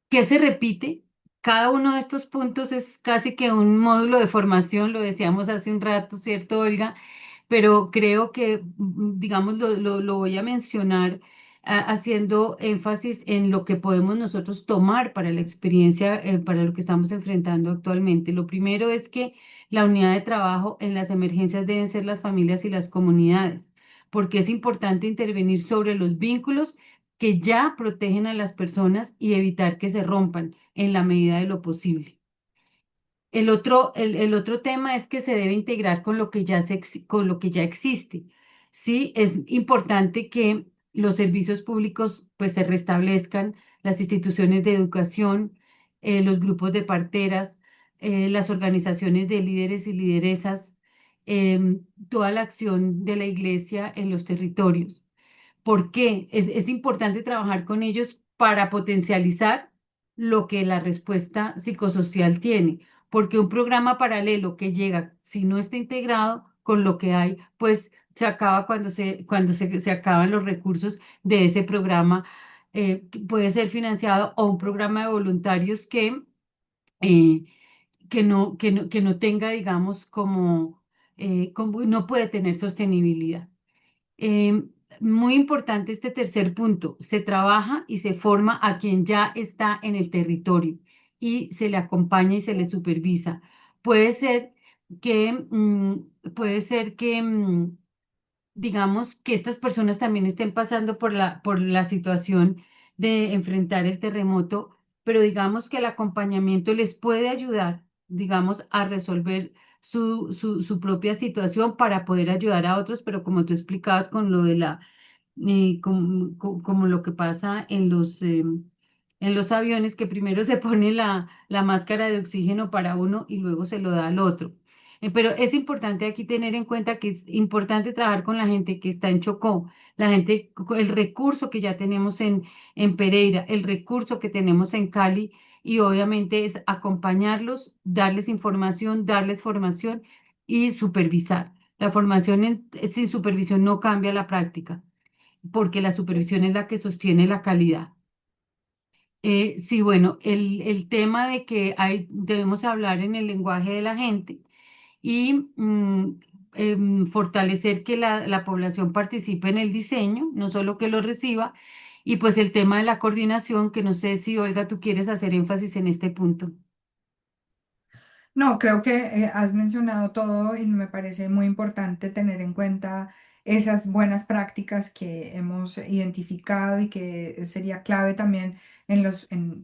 ¿Qué se repite? Cada uno de estos puntos es casi que un módulo de formación, lo decíamos hace un rato, ¿cierto, Olga? Pero creo que, digamos, lo voy a mencionar haciendo énfasis en lo que podemos nosotros tomar para la experiencia, para lo que estamos enfrentando actualmente. Lo primero es que la unidad de trabajo en las emergencias deben ser las familias y las comunidades, porque es importante intervenir sobre los vínculos que ya protegen a las personas y evitar que se rompan en la medida de lo posible. El otro tema es que se debe integrar con lo que con lo que ya existe. Sí, es importante que los servicios públicos pues se restablezcan, las instituciones de educación, los grupos de parteras, las organizaciones de líderes y lideresas, toda la acción de la iglesia en los territorios. ¿Por qué? Es importante trabajar con ellos para potencializar lo que la respuesta psicosocial tiene, porque un programa paralelo que llega, si no está integrado con lo que hay, pues se acaba se acaban los recursos de ese programa. Que puede ser financiado o un programa de voluntarios eh, que no tenga, digamos, no puede tener sostenibilidad. Eh, Muy importante este tercer punto. Se trabaja y se forma a quien ya está en el territorio y se le acompaña y se le supervisa. Puede ser puede ser que, digamos, que estas personas también estén pasando por por la situación de enfrentar el terremoto, pero digamos que el acompañamiento les puede ayudar, digamos, a resolver su propia situación para poder ayudar a otros, pero como tú explicabas con lo de como lo que pasa en los aviones, que primero se pone la máscara de oxígeno para uno y luego se lo da al otro. Pero es importante aquí tener en cuenta que es importante trabajar con la gente que está en Chocó, la gente, el recurso que ya tenemos en Pereira, el recurso que tenemos en Cali, y obviamente es acompañarlos, darles información, darles formación y supervisar. La formación sin supervisión no cambia la práctica, porque la supervisión es la que sostiene la calidad. Sí, bueno, el tema de que debemos hablar en el lenguaje de la gente y fortalecer que la población participe en el diseño, no solo que lo reciba, y pues el tema de la coordinación, que no sé si Olga, tú quieres hacer énfasis en este punto. No, creo que has mencionado todo y me parece muy importante tener en cuenta esas buenas prácticas que hemos identificado y que sería clave también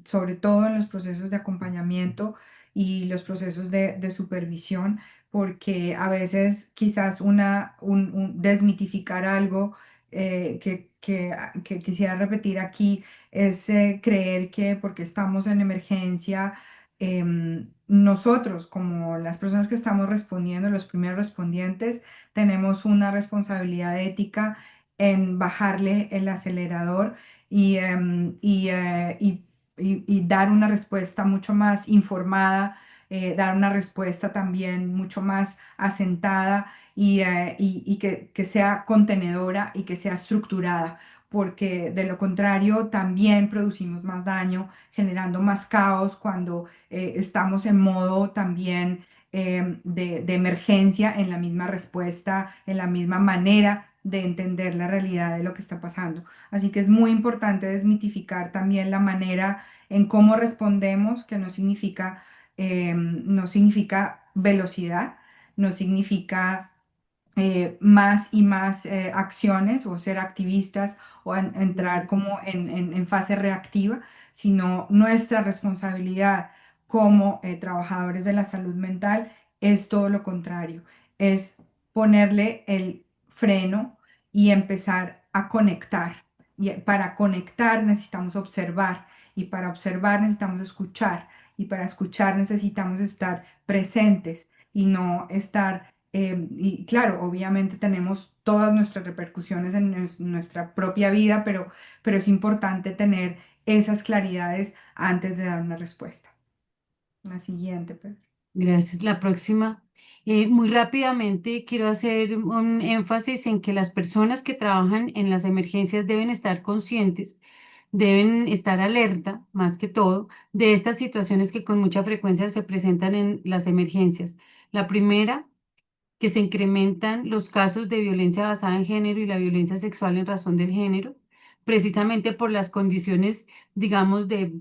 sobre todo en los procesos de acompañamiento y los procesos de supervisión, porque a veces quizás desmitificar algo que quisiera repetir aquí es creer que porque estamos en emergencia, nosotros, como las personas que estamos respondiendo, los primeros respondientes, tenemos una responsabilidad ética en bajarle el acelerador y dar una respuesta mucho más informada, dar una respuesta también mucho más asentada y que sea contenedora y que sea estructurada, porque de lo contrario también producimos más daño, generando más caos cuando estamos en modo también de emergencia en la misma respuesta, en la misma manera de entender la realidad de lo que está pasando. Así que es muy importante desmitificar también la manera en cómo respondemos, que no significa velocidad, no significa más y más acciones o ser activistas o entrar Mm. como en fase reactiva, sino nuestra responsabilidad como trabajadores de la salud mental es todo lo contrario, es ponerle el freno y empezar a conectar. Y para conectar necesitamos observar y para observar necesitamos escuchar y para escuchar necesitamos estar presentes y no estar y claro, obviamente tenemos todas nuestras repercusiones en nuestra propia vida, pero es importante tener esas claridades antes de dar una respuesta. La siguiente, Pedro. Gracias. La próxima. Muy rápidamente quiero hacer un énfasis en que las personas que trabajan en las emergencias deben estar conscientes, deben estar alerta, más que todo, de estas situaciones que con mucha frecuencia se presentan en las emergencias. La primera, que se incrementan los casos de violencia basada en género y la violencia sexual en razón del género, precisamente por las condiciones, digamos, de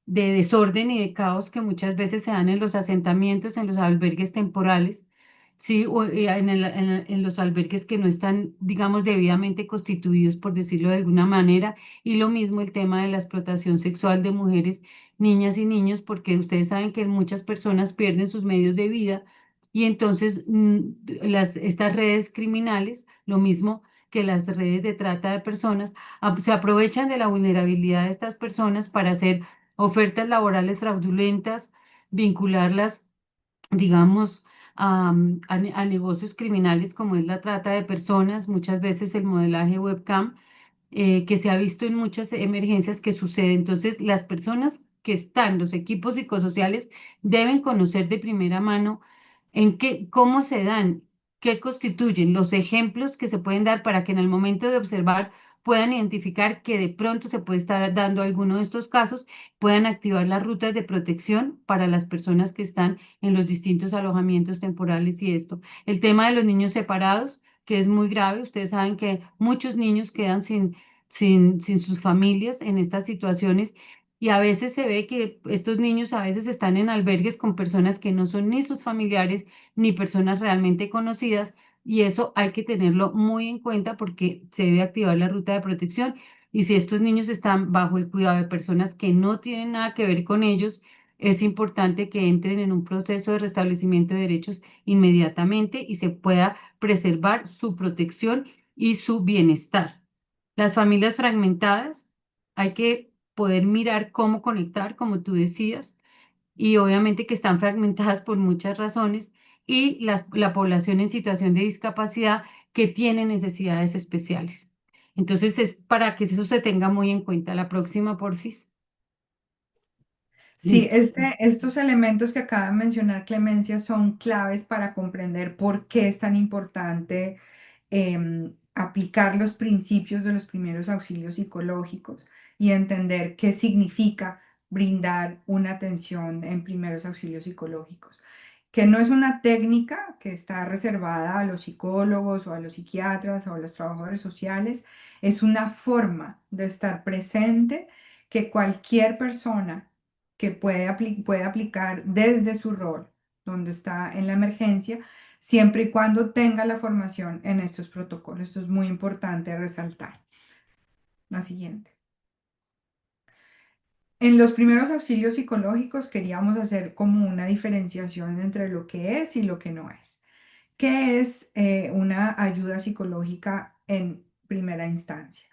desorden y de caos que muchas veces se dan en los asentamientos, en los albergues temporales, sí, o en los albergues que no están, digamos, debidamente constituidos, por decirlo de alguna manera, y lo mismo el tema de la explotación sexual de mujeres, niñas y niños, porque ustedes saben que muchas personas pierden sus medios de vida y entonces estas redes criminales, lo mismo que las redes de trata de personas, se aprovechan de la vulnerabilidad de estas personas para hacer ofertas laborales fraudulentas, vincularlas, digamos, a negocios criminales como es la trata de personas, muchas veces el modelaje webcam, que se ha visto en muchas emergencias que sucede. Entonces, las personas que están, los equipos psicosociales, deben conocer de primera mano cómo se dan, qué constituyen los ejemplos que se pueden dar para que en el momento de observar puedan identificar que de pronto se puede estar dando alguno de estos casos, puedan activar las rutas de protección para las personas que están en los distintos alojamientos temporales y esto. El tema de los niños separados, que es muy grave. Ustedes saben que muchos niños quedan sin sus familias en estas situaciones y a veces se ve que estos niños a veces están en albergues con personas que no son ni sus familiares ni personas realmente conocidas y eso hay que tenerlo muy en cuenta porque se debe activar la ruta de protección y si estos niños están bajo el cuidado de personas que no tienen nada que ver con ellos, es importante que entren en un proceso de restablecimiento de derechos inmediatamente y se pueda preservar su protección y su bienestar. Las familias fragmentadas, hay que poder mirar cómo conectar, como tú decías, y obviamente que están fragmentadas por muchas razones, y la población en situación de discapacidad que tiene necesidades especiales. Entonces, es para que eso se tenga muy en cuenta. La próxima, porfis. Sí, Listo. estos elementos que acaba de mencionar Clemencia son claves para comprender por qué es tan importante aplicar los principios de los primeros auxilios psicológicos y entender qué significa brindar una atención en primeros auxilios psicológicos, que no es una técnica que está reservada a los psicólogos o a los psiquiatras o a los trabajadores sociales, es una forma de estar presente que cualquier persona que puede aplicar desde su rol, donde está en la emergencia, siempre y cuando tenga la formación en estos protocolos. Esto es muy importante resaltar. La siguiente. En los primeros auxilios psicológicos queríamos hacer como una diferenciación entre lo que es y lo que no es. ¿Qué es una ayuda psicológica en primera instancia?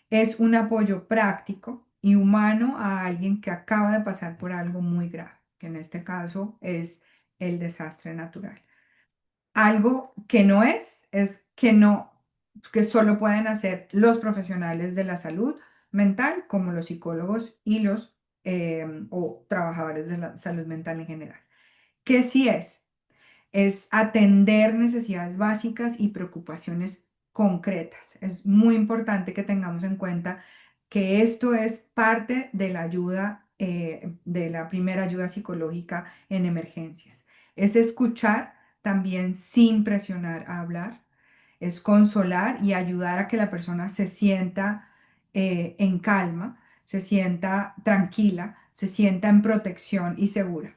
Es un apoyo práctico y humano a alguien que acaba de pasar por algo muy grave, que en este caso es el desastre natural. Algo que no es que no, que solo pueden hacer los profesionales de la salud mental, como los psicólogos y los o trabajadores de la salud mental en general. ¿Qué sí es atender necesidades básicas y preocupaciones concretas? Es muy importante que tengamos en cuenta que esto es parte de la ayuda, de la primera ayuda psicológica en emergencias. Es escuchar también sin presionar a hablar, es consolar y ayudar a que la persona se sienta en calma, se sienta tranquila, se sienta en protección y segura.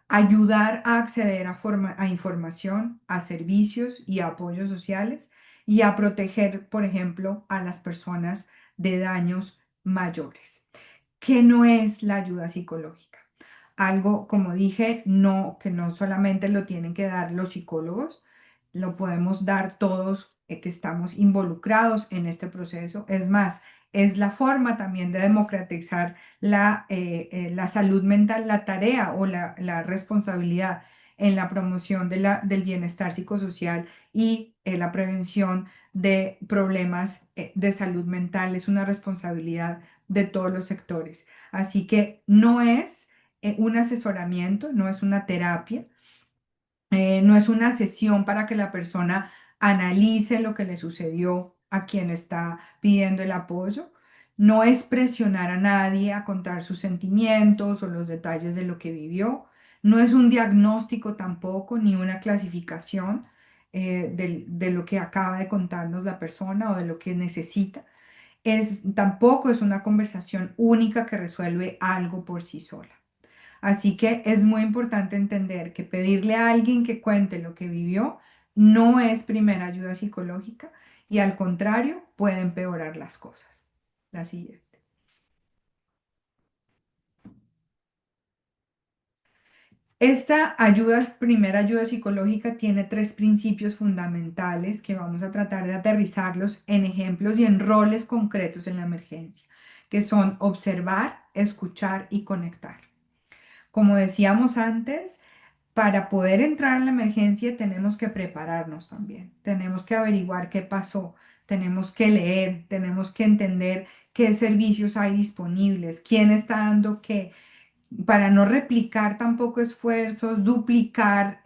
Ayudar a acceder a información, a servicios y a apoyos sociales y a proteger, por ejemplo, a las personas de daños mayores. ¿Qué no es la ayuda psicológica? Algo, como dije, no, que no solamente lo tienen que dar los psicólogos, lo podemos dar todos que estamos involucrados en este proceso. Es más, es la forma también de democratizar la salud mental, la tarea o la responsabilidad en la promoción del bienestar psicosocial y la prevención de problemas de salud mental. Es una responsabilidad de todos los sectores. Así que no es un asesoramiento, no es una terapia, no es una sesión para que la persona analice lo que le sucedió a quien está pidiendo el apoyo. No es presionar a nadie a contar sus sentimientos o los detalles de lo que vivió. No es un diagnóstico tampoco, ni una clasificación de lo que acaba de contarnos la persona o de lo que necesita. Tampoco es una conversación única que resuelve algo por sí sola. Así que es muy importante entender que pedirle a alguien que cuente lo que vivió no es primera ayuda psicológica y al contrario puede empeorar las cosas. La siguiente. Esta ayuda, primera ayuda psicológica, tiene tres principios fundamentales que vamos a tratar de aterrizarlos en ejemplos y en roles concretos en la emergencia, que son observar, escuchar y conectar. Como decíamos antes, para poder entrar en la emergencia tenemos que prepararnos también, tenemos que averiguar qué pasó, tenemos que leer, tenemos que entender qué servicios hay disponibles, quién está dando qué, para no replicar tampoco esfuerzos, duplicar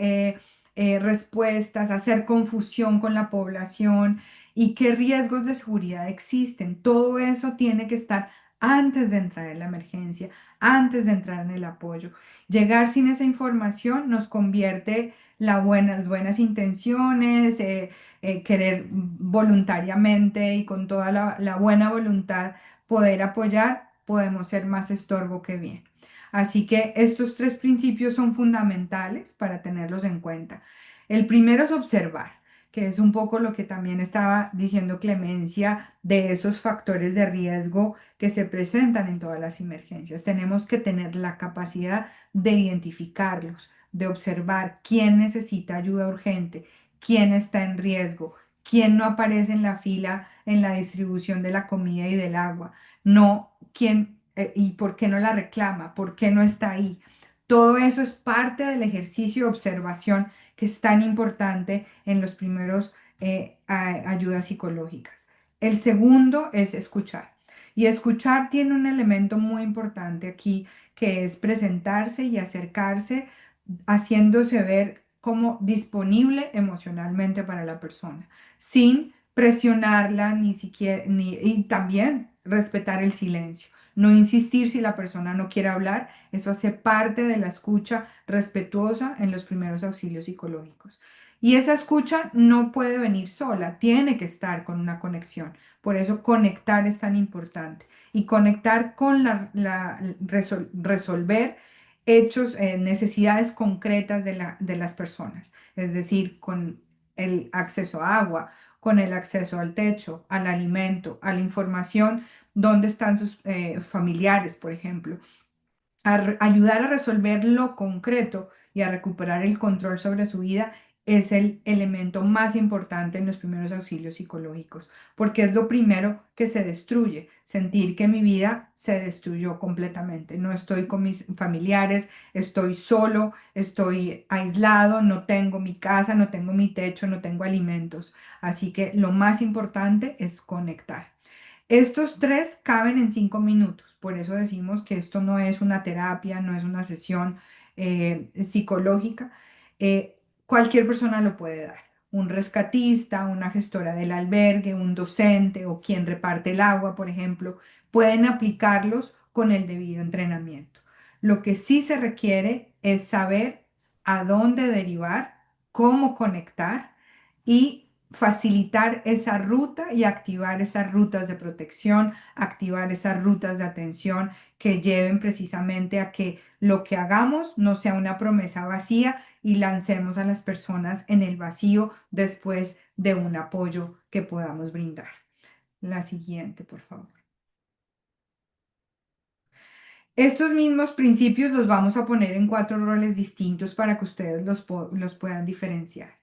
respuestas, hacer confusión con la población y qué riesgos de seguridad existen. Todo eso tiene que estar antes de entrar en la emergencia, antes de entrar en el apoyo. Llegar sin esa información nos convierte las buenas intenciones, querer voluntariamente y con toda la buena voluntad poder apoyar, podemos ser más estorbo que bien. Así que estos tres principios son fundamentales para tenerlos en cuenta. El primero es observar. que es un poco lo que también estaba diciendo Clemencia de esos factores de riesgo que se presentan en todas las emergencias. Tenemos que tener la capacidad de identificarlos, de observar quién necesita ayuda urgente, quién está en riesgo, quién no aparece en la fila en la distribución de la comida y del agua, no quién y por qué no la reclama, por qué no está ahí. Todo eso es parte del ejercicio de observación que es tan importante en los primeros ayudas psicológicas. El segundo es escuchar. Y escuchar tiene un elemento muy importante aquí, que es presentarse y acercarse, haciéndose ver como disponible emocionalmente para la persona, sin presionarla ni siquiera, y también respetar el silencio. No insistir si la persona no quiere hablar, eso hace parte de la escucha respetuosa en los primeros auxilios psicológicos. Y esa escucha no puede venir sola, tiene que estar con una conexión. Por eso conectar es tan importante. Y conectar con resolver hechos, necesidades concretas de las personas. Es decir, con el acceso a agua, con el acceso al techo, al alimento, a la información, dónde están sus familiares, por ejemplo, ayudar a resolver lo concreto y a recuperar el control sobre su vida es el elemento más importante en los primeros auxilios psicológicos, porque es lo primero que se destruye, sentir que mi vida se destruyó completamente. No estoy con mis familiares, estoy solo, estoy aislado, no tengo mi casa, no tengo mi techo, no tengo alimentos. Así que lo más importante es conectar. Estos tres caben en 5 minutos, por eso decimos que esto no es una terapia, no es una sesión psicológica. Eh, Cualquier persona lo puede dar. Un rescatista, una gestora del albergue, un docente o quien reparte el agua, por ejemplo, pueden aplicarlos con el debido entrenamiento. Lo que sí se requiere es saber a dónde derivar, cómo conectar y facilitar esa ruta y activar esas rutas de protección, activar esas rutas de atención que lleven precisamente a que lo que hagamos no sea una promesa vacía y lancemos a las personas en el vacío después de un apoyo que podamos brindar. La siguiente, por favor. Estos mismos principios los vamos a poner en 4 roles distintos para que ustedes los puedan diferenciar.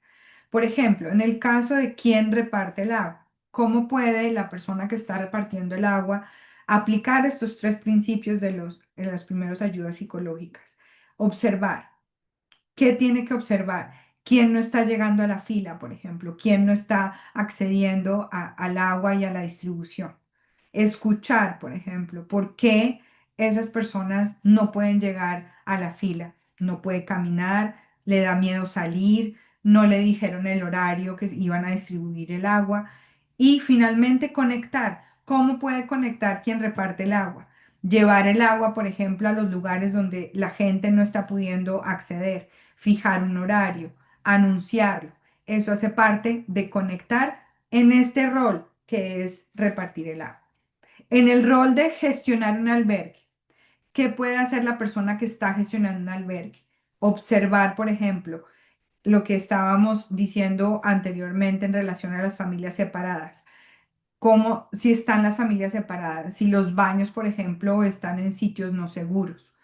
Por ejemplo, en el caso de quién reparte el agua, ¿cómo puede la persona que está repartiendo el agua aplicar estos 3 principios de las primeras ayudas psicológicas? Observar. ¿Qué tiene que observar? ¿Quién no está llegando a la fila, por ejemplo? ¿Quién no está accediendo al agua y a la distribución? Escuchar, por ejemplo, por qué esas personas no pueden llegar a la fila. No puede caminar, le da miedo salir, no le dijeron el horario que iban a distribuir el agua. Y finalmente conectar. ¿Cómo puede conectar quien reparte el agua? Llevar el agua, por ejemplo, a los lugares donde la gente no está pudiendo acceder, fijar un horario, anunciarlo. Eso hace parte de conectar en este rol que es repartir el agua. En el rol de gestionar un albergue, ¿qué puede hacer la persona que está gestionando un albergue? Observar, por ejemplo, lo que estábamos diciendo anteriormente en relación a las familias separadas. Como si están las familias separadas, si los baños, por ejemplo, están en sitios no seguros.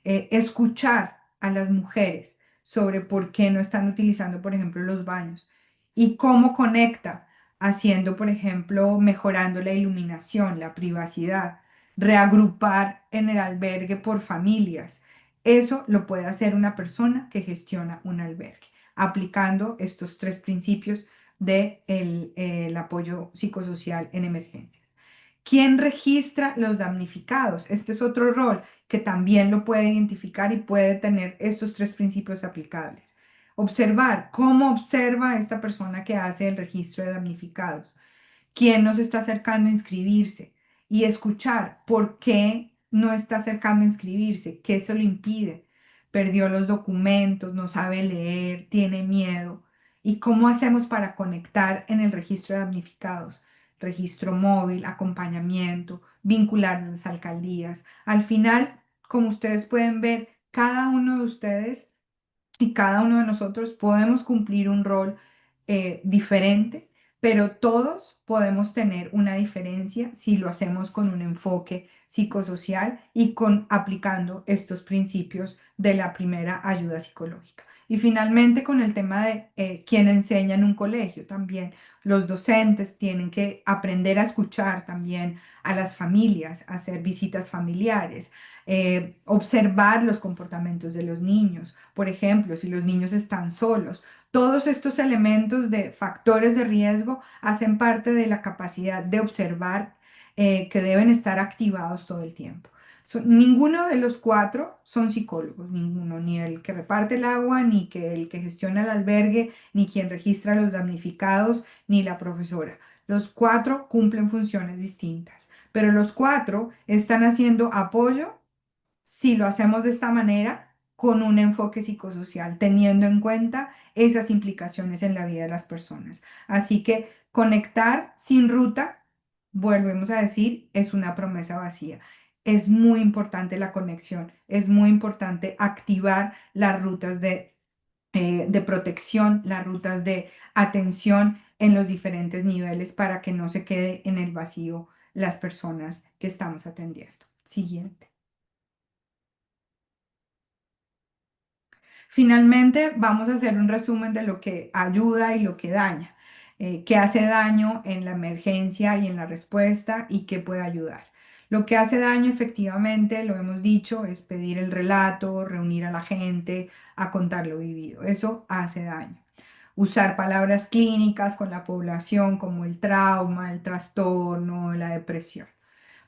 Escuchar a las mujeres sobre por qué no están utilizando, por ejemplo, los baños y cómo conecta, haciendo, por ejemplo, mejorando la iluminación, la privacidad, reagrupar en el albergue por familias. Eso lo puede hacer una persona que gestiona un albergue, aplicando estos 3 principios del apoyo psicosocial en emergencias. ¿Quién registra los damnificados? Este es otro rol que también lo puede identificar y puede tener estos 3 principios aplicables. Observar, cómo observa esta persona que hace el registro de damnificados, quién nos está acercando a inscribirse y escuchar por qué no está acercando a inscribirse, qué se lo impide. Perdió los documentos, no sabe leer, tiene miedo. ¿Y cómo hacemos para conectar en el registro de damnificados? Registro móvil, acompañamiento, vincular a las alcaldías. Al final, como ustedes pueden ver, cada uno de ustedes y cada uno de nosotros podemos cumplir un rol diferente, pero todos podemos tener una diferencia si lo hacemos con un enfoque psicosocial y con aplicando estos principios de la primera ayuda psicológica. Y finalmente con el tema de quién enseña en un colegio también. Los docentes tienen que aprender a escuchar también a las familias, hacer visitas familiares, observar los comportamientos de los niños. Por ejemplo, si los niños están solos, todos estos elementos de factores de riesgo hacen parte de la capacidad de observar que deben estar activados todo el tiempo. Ninguno de los cuatro son psicólogos, ninguno, ni el que reparte el agua, ni que el que gestiona el albergue, ni quien registra a los damnificados, ni la profesora. Los cuatro cumplen funciones distintas, pero los cuatro están haciendo apoyo si lo hacemos de esta manera, con un enfoque psicosocial, teniendo en cuenta esas implicaciones en la vida de las personas. Así que conectar sin ruta, volvemos a decir, es una promesa vacía. Es muy importante la conexión, es muy importante activar las rutas de protección, las rutas de atención en los diferentes niveles para que no se quede en el vacío las personas que estamos atendiendo. Siguiente. Finalmente, vamos a hacer un resumen de lo que ayuda y lo que daña, qué hace daño en la emergencia y en la respuesta y qué puede ayudar. Lo que hace daño, efectivamente, lo hemos dicho, es pedir el relato, reunir a la gente, a contar lo vivido. Eso hace daño. Usar palabras clínicas con la población como el trauma, el trastorno, la depresión.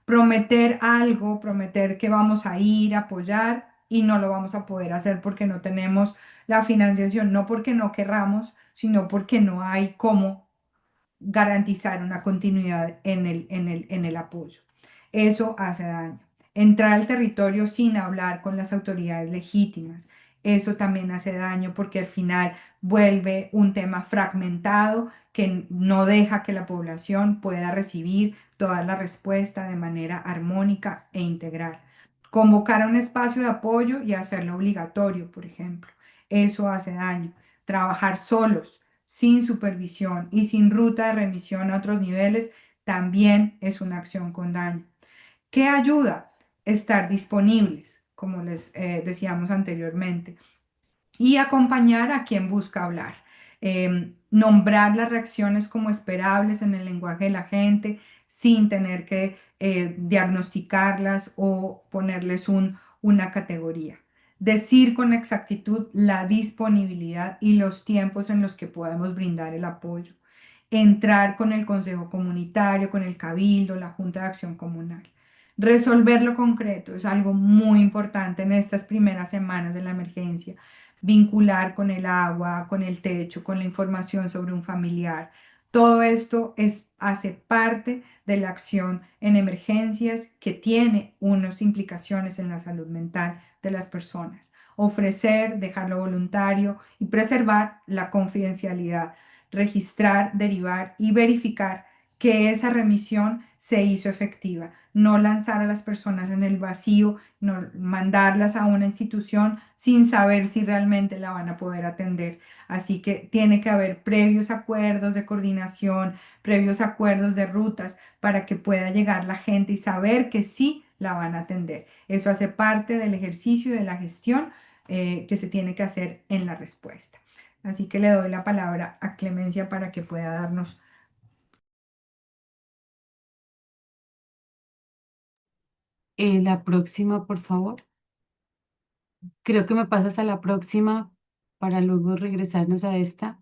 Prometer algo, prometer que vamos a ir a apoyar y no lo vamos a poder hacer porque no tenemos la financiación, no porque no querramos, sino porque no hay cómo garantizar una continuidad en el apoyo. Eso hace daño. Entrar al territorio sin hablar con las autoridades legítimas. Eso también hace daño porque al final vuelve un tema fragmentado que no deja que la población pueda recibir toda la respuesta de manera armónica e integral. Convocar a un espacio de apoyo y hacerlo obligatorio, por ejemplo. Eso hace daño. Trabajar solos sin supervisión y sin ruta de remisión a otros niveles, también es una acción con daño. ¿Qué ayuda? Estar disponibles, como les decíamos anteriormente, y acompañar a quien busca hablar. Nombrar las reacciones como esperables en el lenguaje de la gente sin tener que diagnosticarlas o ponerles una categoría. Decir con exactitud la disponibilidad y los tiempos en los que podemos brindar el apoyo. Entrar con el consejo comunitario, con el cabildo, la junta de acción comunal. Resolver lo concreto es algo muy importante en estas primeras semanas de la emergencia. Vincular con el agua, con el techo, con la información sobre un familiar. Todo esto hace parte de la acción en emergencias que tiene unas implicaciones en la salud mental de las personas. Ofrecer, dejarlo voluntario y preservar la confidencialidad. Registrar, derivar y verificar que esa remisión se hizo efectiva. No lanzar a las personas en el vacío, no mandarlas a una institución sin saber si realmente la van a poder atender. Así que tiene que haber previos acuerdos de coordinación, previos acuerdos de rutas para que pueda llegar la gente y saber que sí la van a atender. Eso hace parte del ejercicio y de la gestión que se tiene que hacer en la respuesta. Así que le doy la palabra a Clemencia para que pueda darnos. La próxima, por favor. Creo que me pasas a la próxima para luego regresarnos a esta,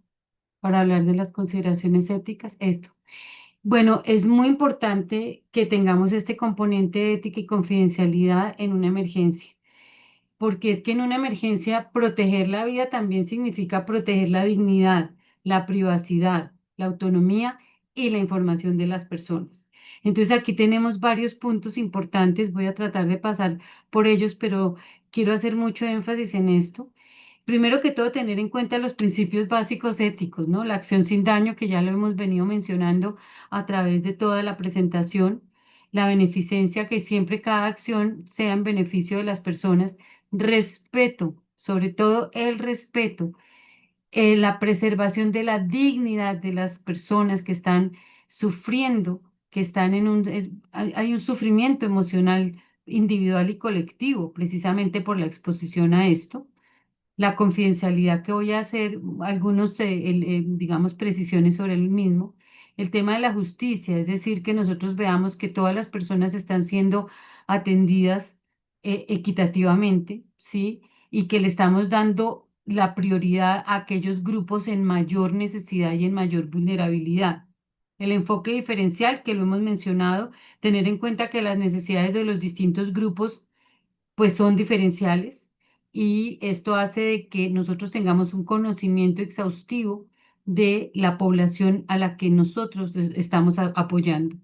para hablar de las consideraciones éticas. Esto. Bueno, es muy importante que tengamos este componente de ética y confidencialidad en una emergencia, porque es que en una emergencia proteger la vida también significa proteger la dignidad, la privacidad, la autonomía y la información de las personas. Entonces aquí tenemos varios puntos importantes, voy a tratar de pasar por ellos, pero quiero hacer mucho énfasis en esto. Primero que todo, tener en cuenta los principios básicos éticos, ¿no? La acción sin daño, que ya lo hemos venido mencionando a través de toda la presentación, la beneficencia, que siempre cada acción sea en beneficio de las personas, respeto, sobre todo el respeto, la preservación de la dignidad de las personas que están sufriendo, que están en hay un sufrimiento emocional individual y colectivo, precisamente por la exposición a esto. La confidencialidad que voy a hacer, algunos, digamos, precisiones sobre el mismo. El tema de la justicia, es decir, que nosotros veamos que todas las personas están siendo atendidas equitativamente, ¿sí? Y que le estamos dando la prioridad a aquellos grupos en mayor necesidad y en mayor vulnerabilidad. El enfoque diferencial, que lo hemos mencionado, tener en cuenta que las necesidades de los distintos grupos pues son diferenciales y esto hace de que nosotros tengamos un conocimiento exhaustivo de la población a la que nosotros estamos apoyando.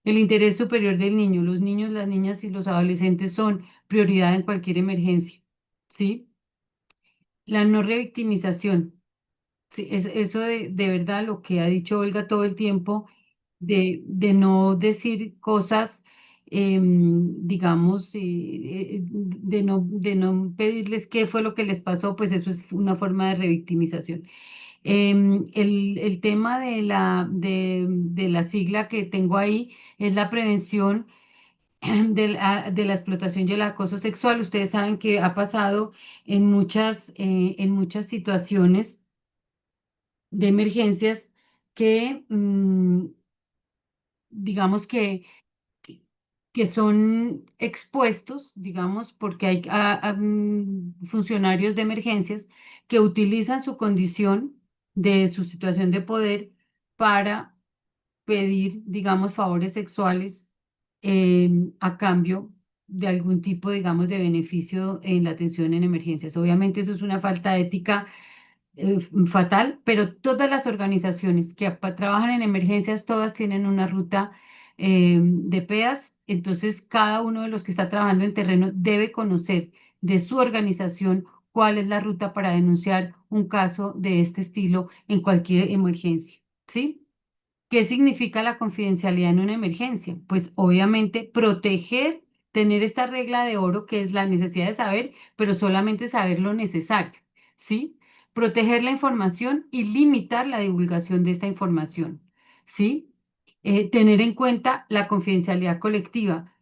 El interés superior del niño, los niños, las niñas y los adolescentes son prioridad en cualquier emergencia, ¿sí? La no revictimización. Sí, eso de verdad lo que ha dicho Olga todo el tiempo, de no decir cosas, digamos, de no pedirles qué fue lo que les pasó, pues eso es una forma de revictimización. El tema de la sigla que tengo ahí es la prevención de la explotación y el acoso sexual. Ustedes saben que ha pasado en muchas situaciones de emergencias que, digamos que son expuestos, digamos, porque hay funcionarios de emergencias que utilizan su condición de su situación de poder para pedir, digamos, favores sexuales a cambio de algún tipo, digamos, de beneficio en la atención en emergencias. Obviamente eso es una falta ética fatal, pero todas las organizaciones que trabajan en emergencias, todas tienen una ruta de PEAS, entonces cada uno de los que está trabajando en terreno debe conocer de su organización cuál es la ruta para denunciar un caso de este estilo en cualquier emergencia, ¿sí? ¿Qué significa la confidencialidad en una emergencia? Pues obviamente proteger, tener esta regla de oro que es la necesidad de saber, pero solamente saber lo necesario, ¿sí? Proteger la información y limitar la divulgación de esta información, ¿sí? Tener en cuenta la confidencialidad colectiva.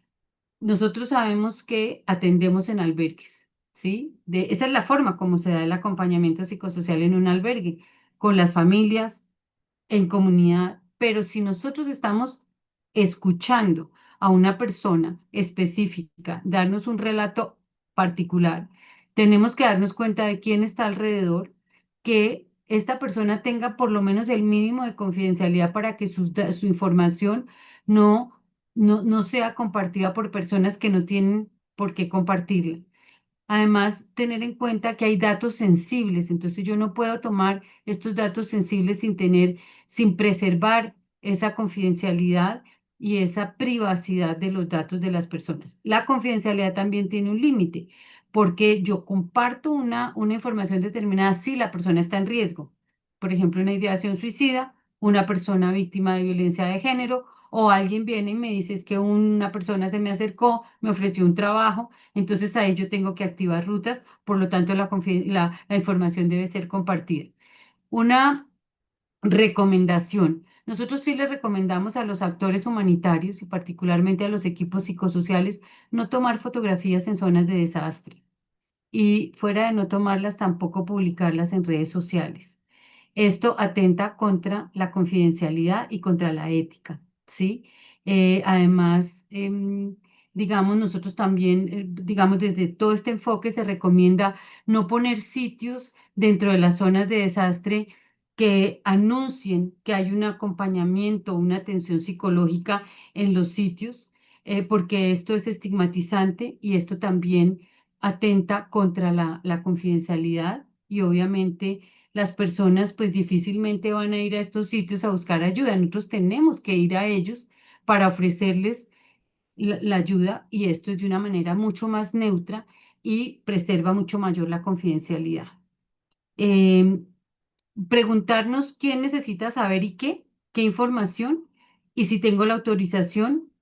Nosotros sabemos que atendemos en albergues, ¿sí? Esa es la forma como se da el acompañamiento psicosocial en un albergue, con las familias en comunidad, pero si nosotros estamos escuchando a una persona específica, darnos un relato particular, tenemos que darnos cuenta de quién está alrededor, que esta persona tenga por lo menos el mínimo de confidencialidad para que su información no, no sea compartida por personas que no tienen por qué compartirla. Además, tener en cuenta que hay datos sensibles, entonces yo no puedo tomar estos datos sensibles sin preservar esa confidencialidad y esa privacidad de los datos de las personas. La confidencialidad también tiene un límite, porque yo comparto una información determinada si la persona está en riesgo. Por ejemplo, una ideación suicida, una persona víctima de violencia de género, o alguien viene y me dice es que una persona se me acercó, me ofreció un trabajo, entonces ahí yo tengo que activar rutas, por lo tanto la información debe ser compartida. Una recomendación. Nosotros sí le recomendamos a los actores humanitarios y particularmente a los equipos psicosociales no tomar fotografías en zonas de desastre y fuera de no tomarlas tampoco publicarlas en redes sociales. Esto atenta contra la confidencialidad y contra la ética, ¿sí? Además, digamos, nosotros también, digamos, desde todo este enfoque se recomienda no poner sitios dentro de las zonas de desastre que anuncien que hay un acompañamiento, una atención psicológica en los sitios, porque esto es estigmatizante y esto también atenta contra la confidencialidad y obviamente las personas pues difícilmente van a ir a estos sitios a buscar ayuda. Nosotros tenemos que ir a ellos para ofrecerles la ayuda y esto es de una manera mucho más neutra y preserva mucho mayor la confidencialidad. Em, Preguntarnos quién necesita saber y qué información y si tengo la autorización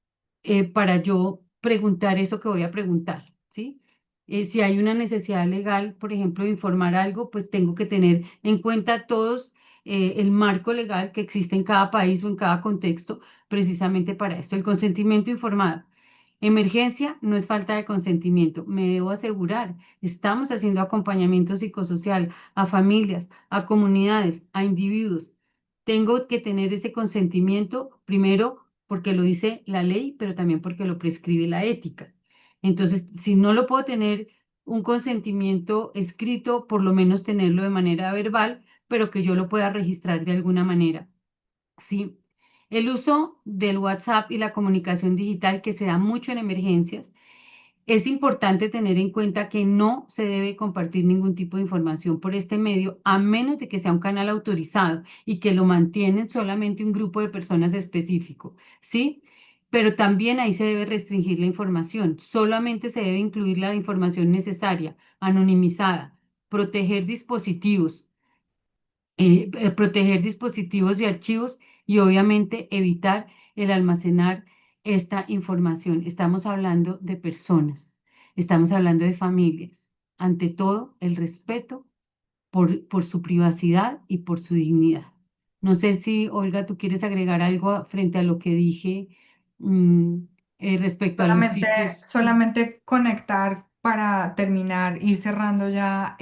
para yo preguntar eso que voy a preguntar, ¿sí? Si hay una necesidad legal, por ejemplo, de informar algo, pues tengo que tener en cuenta todos el marco legal que existe en cada país o en cada contexto, precisamente para esto. El consentimiento informado. Emergencia no es falta de consentimiento. Me debo asegurar, estamos haciendo acompañamiento psicosocial a familias, a comunidades, a individuos. Tengo que tener ese consentimiento primero porque lo dice la ley, pero también porque lo prescribe la ética. Entonces, si no lo puedo tener un consentimiento escrito, por lo menos tenerlo de manera verbal, pero que yo lo pueda registrar de alguna manera. Sí, el uso del WhatsApp y la comunicación digital que se da mucho en emergencias, es importante tener en cuenta que no se debe compartir ningún tipo de información por este medio a menos de que sea un canal autorizado y que lo mantienen solamente un grupo de personas específico, ¿sí? Pero también ahí se debe restringir la información. Solamente se debe incluir la información necesaria, anonimizada, proteger dispositivos proteger dispositivos y archivos y obviamente evitar el almacenar esta información. Estamos hablando de personas, estamos hablando de familias. Ante todo, el respeto por su privacidad y por su dignidad. No sé si, Olga, tú quieres agregar algo frente a lo que dije mm, respecto a los Solamente, sitios. solamente conectar para terminar, ir cerrando ya,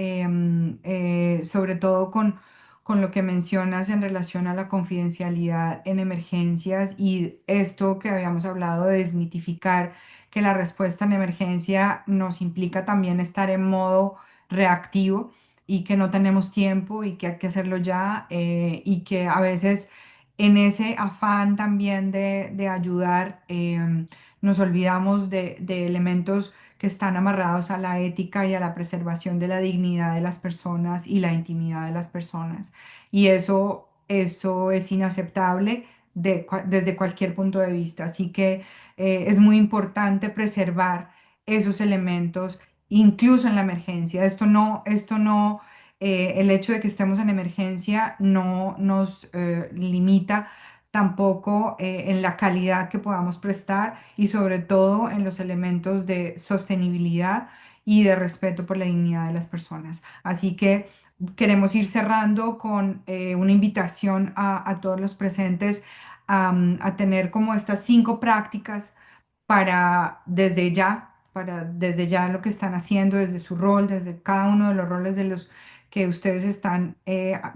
sobre todo con lo que mencionas en relación a la confidencialidad en emergencias y esto que habíamos hablado de desmitificar que la respuesta en emergencia nos implica también estar en modo reactivo y que no tenemos tiempo y que hay que hacerlo ya, y que a veces en ese afán también de ayudar, nos olvidamos de elementos que están amarrados a la ética y a la preservación de la dignidad de las personas y la intimidad de las personas. Y eso es inaceptable desde cualquier punto de vista. Así que es muy importante preservar esos elementos, incluso en la emergencia. El hecho de que estemos en emergencia no nos limita tampoco en la calidad que podamos prestar y sobre todo en los elementos de sostenibilidad y de respeto por la dignidad de las personas. Así que queremos ir cerrando con una invitación a todos los presentes a tener como estas 5 prácticas para desde ya lo que están haciendo, desde su rol, desde cada uno de los roles de los que ustedes están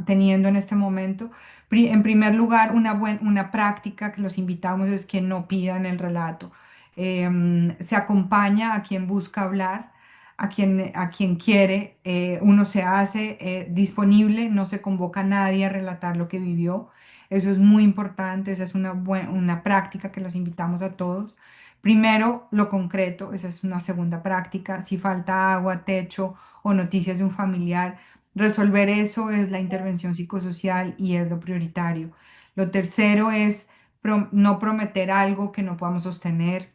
teniendo en este momento. En primer lugar, una práctica que los invitamos es que no pidan el relato. Se acompaña a quien busca hablar, a quien quiere, uno se hace disponible, no se convoca a nadie a relatar lo que vivió. Eso es muy importante, esa es una práctica que los invitamos a todos. Primero, lo concreto, esa es una segunda práctica. Si falta agua, techo o noticias de un familiar, resolver eso es la intervención psicosocial y es lo prioritario. Lo tercero es no prometer algo que no podamos sostener,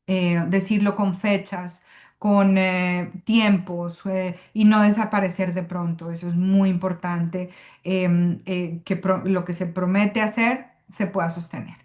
decirlo con fechas, con tiempos, y no desaparecer de pronto. Eso es muy importante, que lo que se promete hacer se pueda sostener.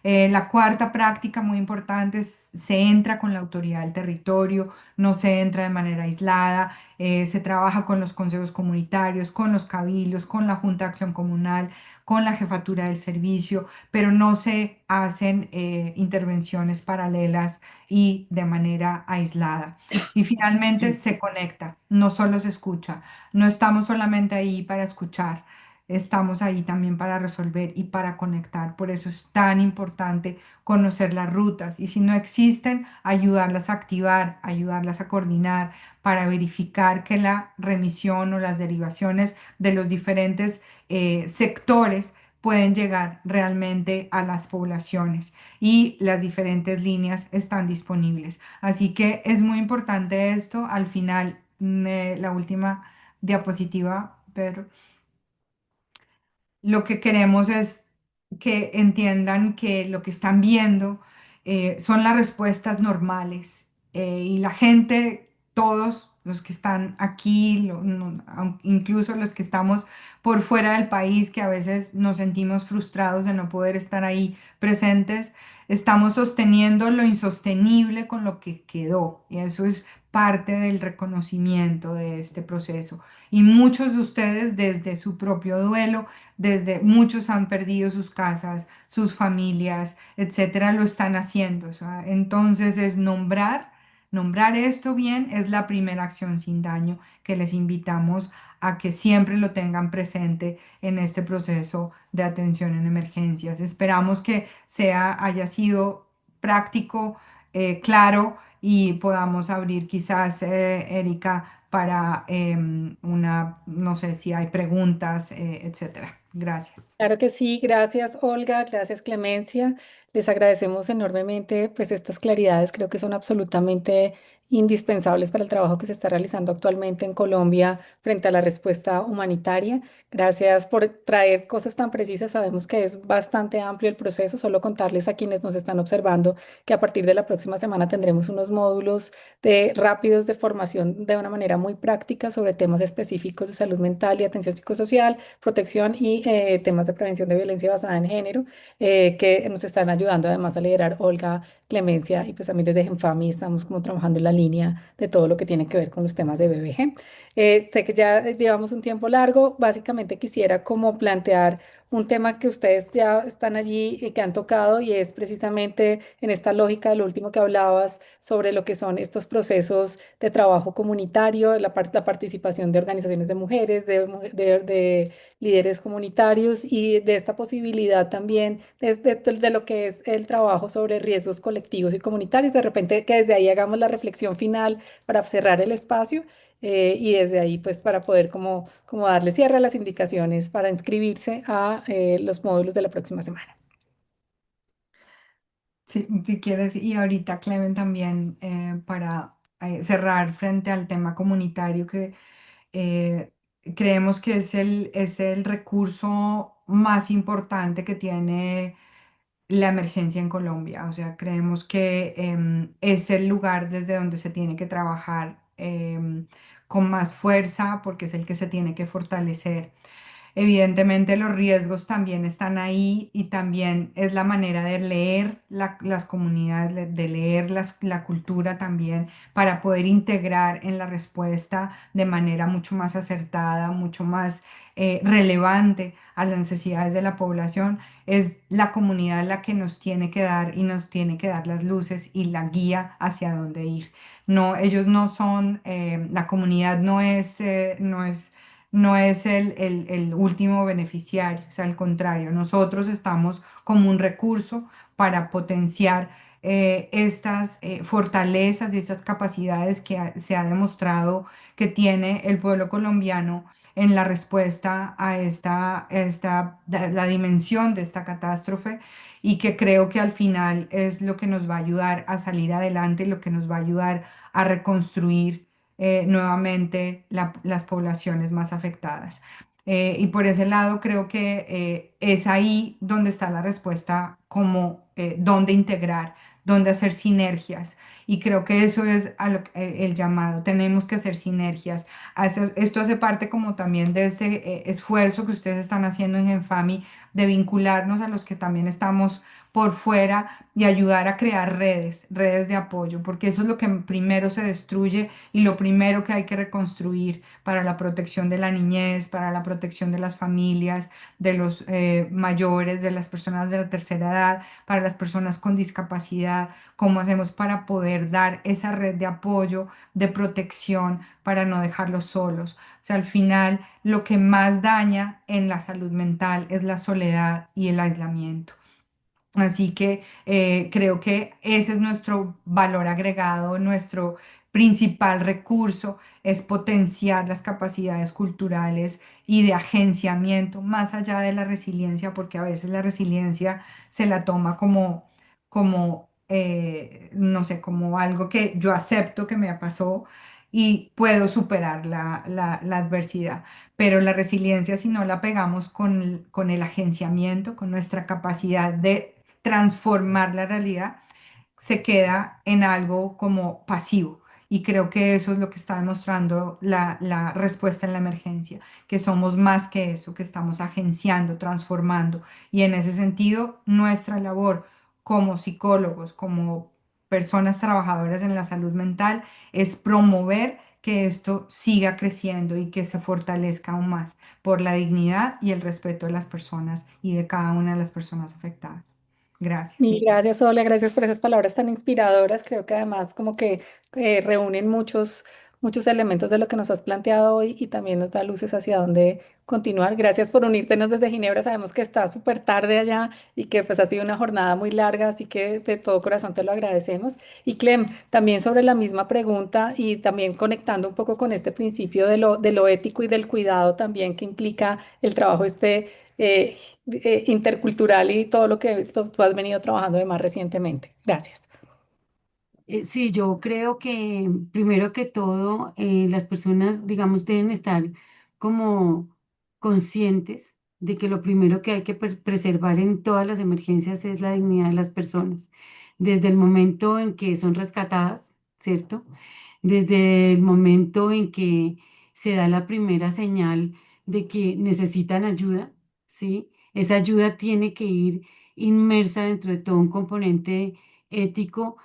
La cuarta práctica muy importante es se entra con la autoridad del territorio, no se entra de manera aislada, se trabaja con los consejos comunitarios, con los cabildos, con la Junta de Acción Comunal, con la jefatura del servicio, pero no se hacen intervenciones paralelas y de manera aislada. Y finalmente se conecta, no solo se escucha, no estamos solamente ahí para escuchar, estamos ahí también para resolver y para conectar. Por eso es tan importante conocer las rutas y si no existen, ayudarlas a activar, ayudarlas a coordinar para verificar que la remisión o las derivaciones de los diferentes sectores pueden llegar realmente a las poblaciones y las diferentes líneas están disponibles. Así que es muy importante esto. Al final, la última diapositiva, Pedro. Lo que queremos es que entiendan que lo que están viendo son las respuestas normales, y la gente, todos los que están aquí, incluso los que estamos por fuera del país, que a veces nos sentimos frustrados de no poder estar ahí presentes, estamos sosteniendo lo insostenible con lo que quedó y eso es parte del reconocimiento de este proceso. Y muchos de ustedes desde su propio duelo, desde muchos han perdido sus casas, sus familias, etcétera, lo están haciendo. O sea, entonces es nombrar esto bien es la primera acción sin daño que les invitamos a que siempre lo tengan presente en este proceso de atención en emergencias. Esperamos que haya sido práctico, claro y podamos abrir quizás, Erika, para no sé si hay preguntas, etcétera. Gracias. Claro que sí, gracias Olga, gracias Clemencia. Les agradecemos enormemente pues estas claridades, creo que son absolutamente indispensables para el trabajo que se está realizando actualmente en Colombia frente a la respuesta humanitaria. Gracias por traer cosas tan precisas. Sabemos que es bastante amplio el proceso, solo contarles a quienes nos están observando que a partir de la próxima semana tendremos unos módulos rápidos de formación de una manera muy práctica sobre temas específicos de salud mental y atención psicosocial, protección y temas de prevención de violencia basada en género, que nos están ayudando además a liderar Olga, Clemencia y pues también desde Genfami estamos como trabajando en la línea de todo lo que tiene que ver con los temas de BBG. Sé que ya llevamos un tiempo largo, básicamente quisiera como plantear un tema que ustedes ya están allí y que han tocado y es precisamente en esta lógica de lo último que hablabas sobre lo que son estos procesos de trabajo comunitario, la participación de organizaciones de mujeres, de líderes comunitarios y de esta posibilidad también de lo que es el trabajo sobre riesgos colectivos y comunitarios. De repente que desde ahí hagamos la reflexión final para cerrar el espacio y desde ahí pues para poder como darle cierre a las indicaciones para inscribirse a los módulos de la próxima semana. Si quieres, y ahorita Clemen también, para cerrar frente al tema comunitario que eh, creemos que es el recurso más importante que tiene la emergencia en Colombia. O sea, creemos que es el lugar desde donde se tiene que trabajar con más fuerza porque es el que se tiene que fortalecer. Evidentemente los riesgos también están ahí y también es la manera de leer las comunidades, de leer la cultura también para poder integrar en la respuesta de manera mucho más acertada, mucho más relevante a las necesidades de la población. Es la comunidad la que nos tiene que dar y nos tiene que dar las luces y la guía hacia dónde ir. No, ellos no son, la comunidad no es el último beneficiario, o sea, al contrario, nosotros estamos como un recurso para potenciar estas fortalezas y estas capacidades que se ha demostrado que tiene el pueblo colombiano en la respuesta a la dimensión de esta catástrofe y que creo que al final es lo que nos va a ayudar a salir adelante, lo que nos va a ayudar a reconstruir nuevamente las poblaciones más afectadas. Y por ese lado creo que es ahí donde está la respuesta, como dónde integrar, dónde hacer sinergias. Y creo que eso es el llamado. Tenemos que hacer sinergias. Esto hace parte como también de este esfuerzo que ustedes están haciendo en Genfami de vincularnos a los que también estamos por fuera y ayudar a crear redes de apoyo, porque eso es lo que primero se destruye y lo primero que hay que reconstruir para la protección de la niñez, para la protección de las familias, de los mayores, de las personas de la tercera edad, para las personas con discapacidad, cómo hacemos para poder dar esa red de apoyo, de protección, para no dejarlos solos. O sea, al final lo que más daña en la salud mental es la soledad y el aislamiento. Así que creo que ese es nuestro valor agregado, nuestro principal recurso es potenciar las capacidades culturales y de agenciamiento más allá de la resiliencia, porque a veces la resiliencia se la toma no sé, como algo que yo acepto que me pasó y puedo superar la adversidad. Pero la resiliencia, si no la pegamos con el agenciamiento, con nuestra capacidad de transformar la realidad, se queda en algo como pasivo. Y creo que eso es lo que está demostrando la respuesta en la emergencia, que somos más que eso, que estamos agenciando, transformando. Y en ese sentido, nuestra labor como psicólogos, como personas trabajadoras en la salud mental es promover que esto siga creciendo y que se fortalezca aún más por la dignidad y el respeto de las personas y de cada una de las personas afectadas. Gracias. Mil gracias, Ola, gracias por esas palabras tan inspiradoras. Creo que además como que reúnen muchos elementos de lo que nos has planteado hoy y también nos da luces hacia dónde continuar. Gracias por unírtenos desde Ginebra. Sabemos que está súper tarde allá y que pues ha sido una jornada muy larga, así que de todo corazón te lo agradecemos. Y Clem, también sobre la misma pregunta y también conectando un poco con este principio de lo ético y del cuidado también que implica el trabajo eh, intercultural y todo lo que tú has venido trabajando de más recientemente. Gracias. Sí, yo creo que primero que todo las personas, digamos, deben estar como conscientes de que lo primero que hay que preservar en todas las emergencias es la dignidad de las personas, desde el momento en que son rescatadas, ¿cierto? Desde el momento en que se da la primera señal de que necesitan ayuda, ¿sí? Esa ayuda tiene que ir inmersa dentro de todo un componente ético,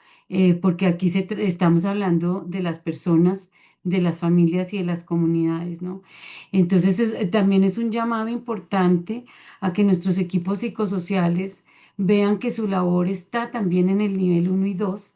porque aquí estamos hablando de las personas, de las familias y de las comunidades, ¿no? Entonces, también es un llamado importante a que nuestros equipos psicosociales vean que su labor está también en el nivel uno y 2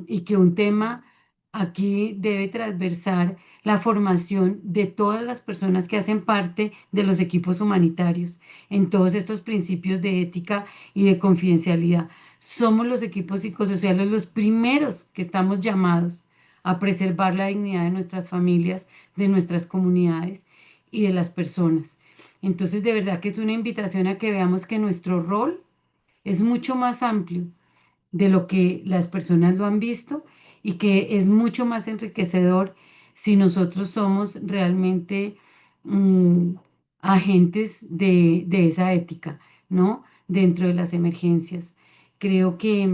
y que un tema aquí debe transversar la formación de todas las personas que hacen parte de los equipos humanitarios en todos estos principios de ética y de confidencialidad. Somos los equipos psicosociales los primeros que estamos llamados a preservar la dignidad de nuestras familias, de nuestras comunidades y de las personas. Entonces, de verdad que es una invitación a que veamos que nuestro rol es mucho más amplio de lo que las personas lo han visto y que es mucho más enriquecedor si nosotros somos realmente mm, agentes de esa ética, ¿no? Dentro de las emergencias. Creo que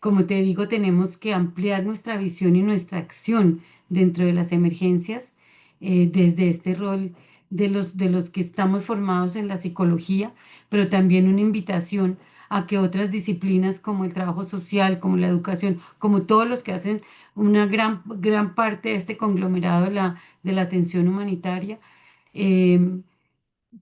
como te digo, tenemos que ampliar nuestra visión y nuestra acción dentro de las emergencias, desde este rol de los que estamos formados en la psicología, pero también una invitación a que otras disciplinas como el trabajo social, como la educación, como todos los que hacen una gran parte de este conglomerado de la atención humanitaria, eh,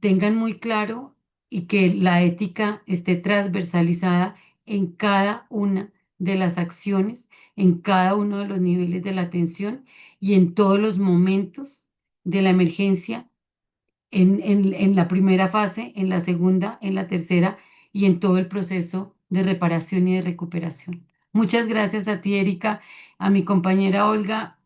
tengan muy claro y que la ética esté transversalizada en cada una de las acciones, en cada uno de los niveles de la atención y en todos los momentos de la emergencia en la primera fase, en la segunda, en la tercera y en todo el proceso de reparación y de recuperación. Muchas gracias a ti, Erika, a mi compañera Olga,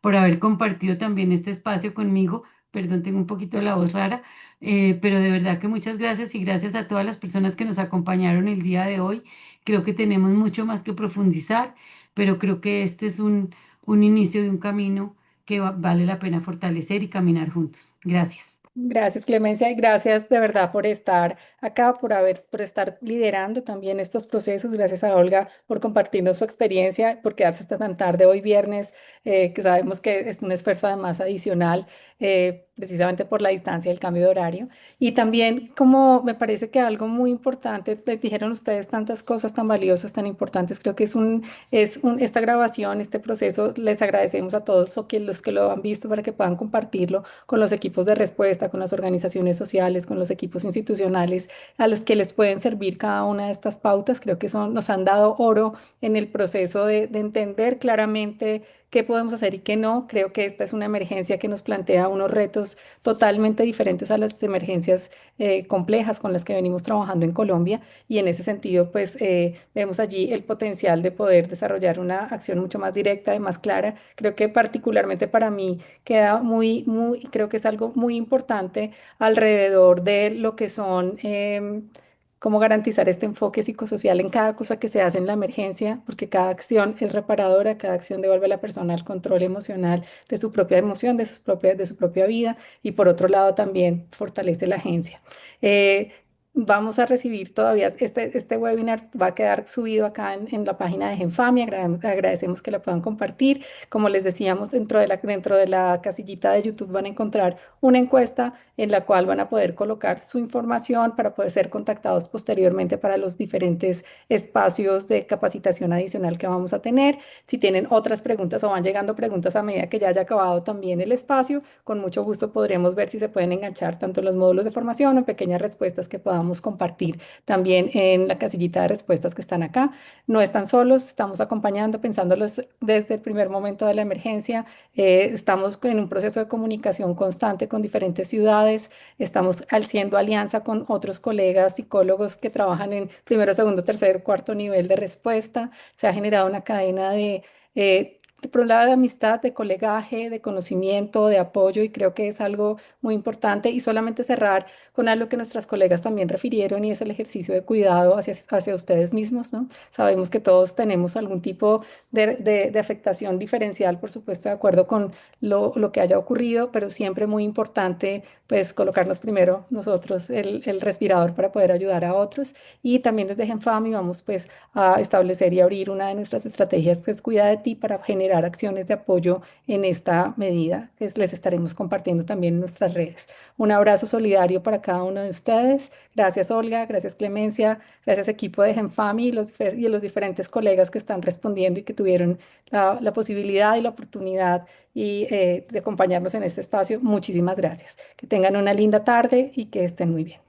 por haber compartido también este espacio conmigo. Perdón, tengo un poquito la voz rara, pero de verdad que muchas gracias y gracias a todas las personas que nos acompañaron el día de hoy. Creo que tenemos mucho más que profundizar, pero creo que este es un inicio de un camino que vale la pena fortalecer y caminar juntos. Gracias. Gracias, Clemencia, y gracias de verdad por estar acá, por estar liderando también estos procesos. Gracias a Olga por compartirnos su experiencia, por quedarse hasta tan tarde hoy viernes, que sabemos que es un esfuerzo además adicional, precisamente por la distancia y el cambio de horario. Y también, como me parece que algo muy importante, dijeron ustedes tantas cosas tan valiosas, tan importantes, creo que esta grabación, este proceso, les agradecemos a todos los que lo han visto para que puedan compartirlo con los equipos de respuesta, con las organizaciones sociales, con los equipos institucionales, a los que les pueden servir cada una de estas pautas. Creo que nos han dado oro en el proceso de entender claramente qué podemos hacer y qué no. Creo que esta es una emergencia que nos plantea unos retos totalmente diferentes a las emergencias complejas con las que venimos trabajando en Colombia y en ese sentido, pues vemos allí el potencial de poder desarrollar una acción mucho más directa y más clara. Creo que particularmente para mí queda creo que es algo muy importante alrededor de lo que son, cómo garantizar este enfoque psicosocial en cada cosa que se hace en la emergencia, porque cada acción es reparadora, cada acción devuelve a la persona al control emocional de su propia emoción, de su propia vida, y por otro lado también fortalece la agencia. vamos a recibir todavía, este webinar va a quedar subido acá en la página de Genfami. Agradecemos que la puedan compartir. Como les decíamos, dentro de la casillita de YouTube van a encontrar una encuesta en la cual van a poder colocar su información para poder ser contactados posteriormente para los diferentes espacios de capacitación adicional que vamos a tener. Si tienen otras preguntas o van llegando preguntas a medida que ya haya acabado también el espacio, con mucho gusto podremos ver si se pueden enganchar tanto en los módulos de formación o en pequeñas respuestas que podamos compartir también en la casillita de respuestas que están acá. No están solos, estamos acompañando, pensándolos desde el primer momento de la emergencia. Estamos en un proceso de comunicación constante con diferentes ciudades. Estamos haciendo alianza con otros colegas psicólogos que trabajan en primero, segundo, tercer, cuarto nivel de respuesta. Se ha generado una cadena por un lado de amistad, de colegaje, de conocimiento, de apoyo, y creo que es algo muy importante. Y solamente cerrar con algo que nuestras colegas también refirieron, y es el ejercicio de cuidado hacia ustedes mismos, ¿no? Sabemos que todos tenemos algún tipo de afectación diferencial, por supuesto, de acuerdo con lo que haya ocurrido, pero siempre muy importante, pues, colocarnos primero nosotros el respirador para poder ayudar a otros. Y también desde Genfami vamos, pues, a establecer y abrir una de nuestras estrategias, que es Cuida de ti, para generar acciones de apoyo en esta medida, les estaremos compartiendo también en nuestras redes. Un abrazo solidario para cada uno de ustedes. Gracias, Olga, gracias, Clemencia, gracias, equipo de Genfami, y los diferentes colegas que están respondiendo y que tuvieron la posibilidad y la oportunidad de acompañarnos en este espacio. Muchísimas gracias. Que tengan una linda tarde y que estén muy bien.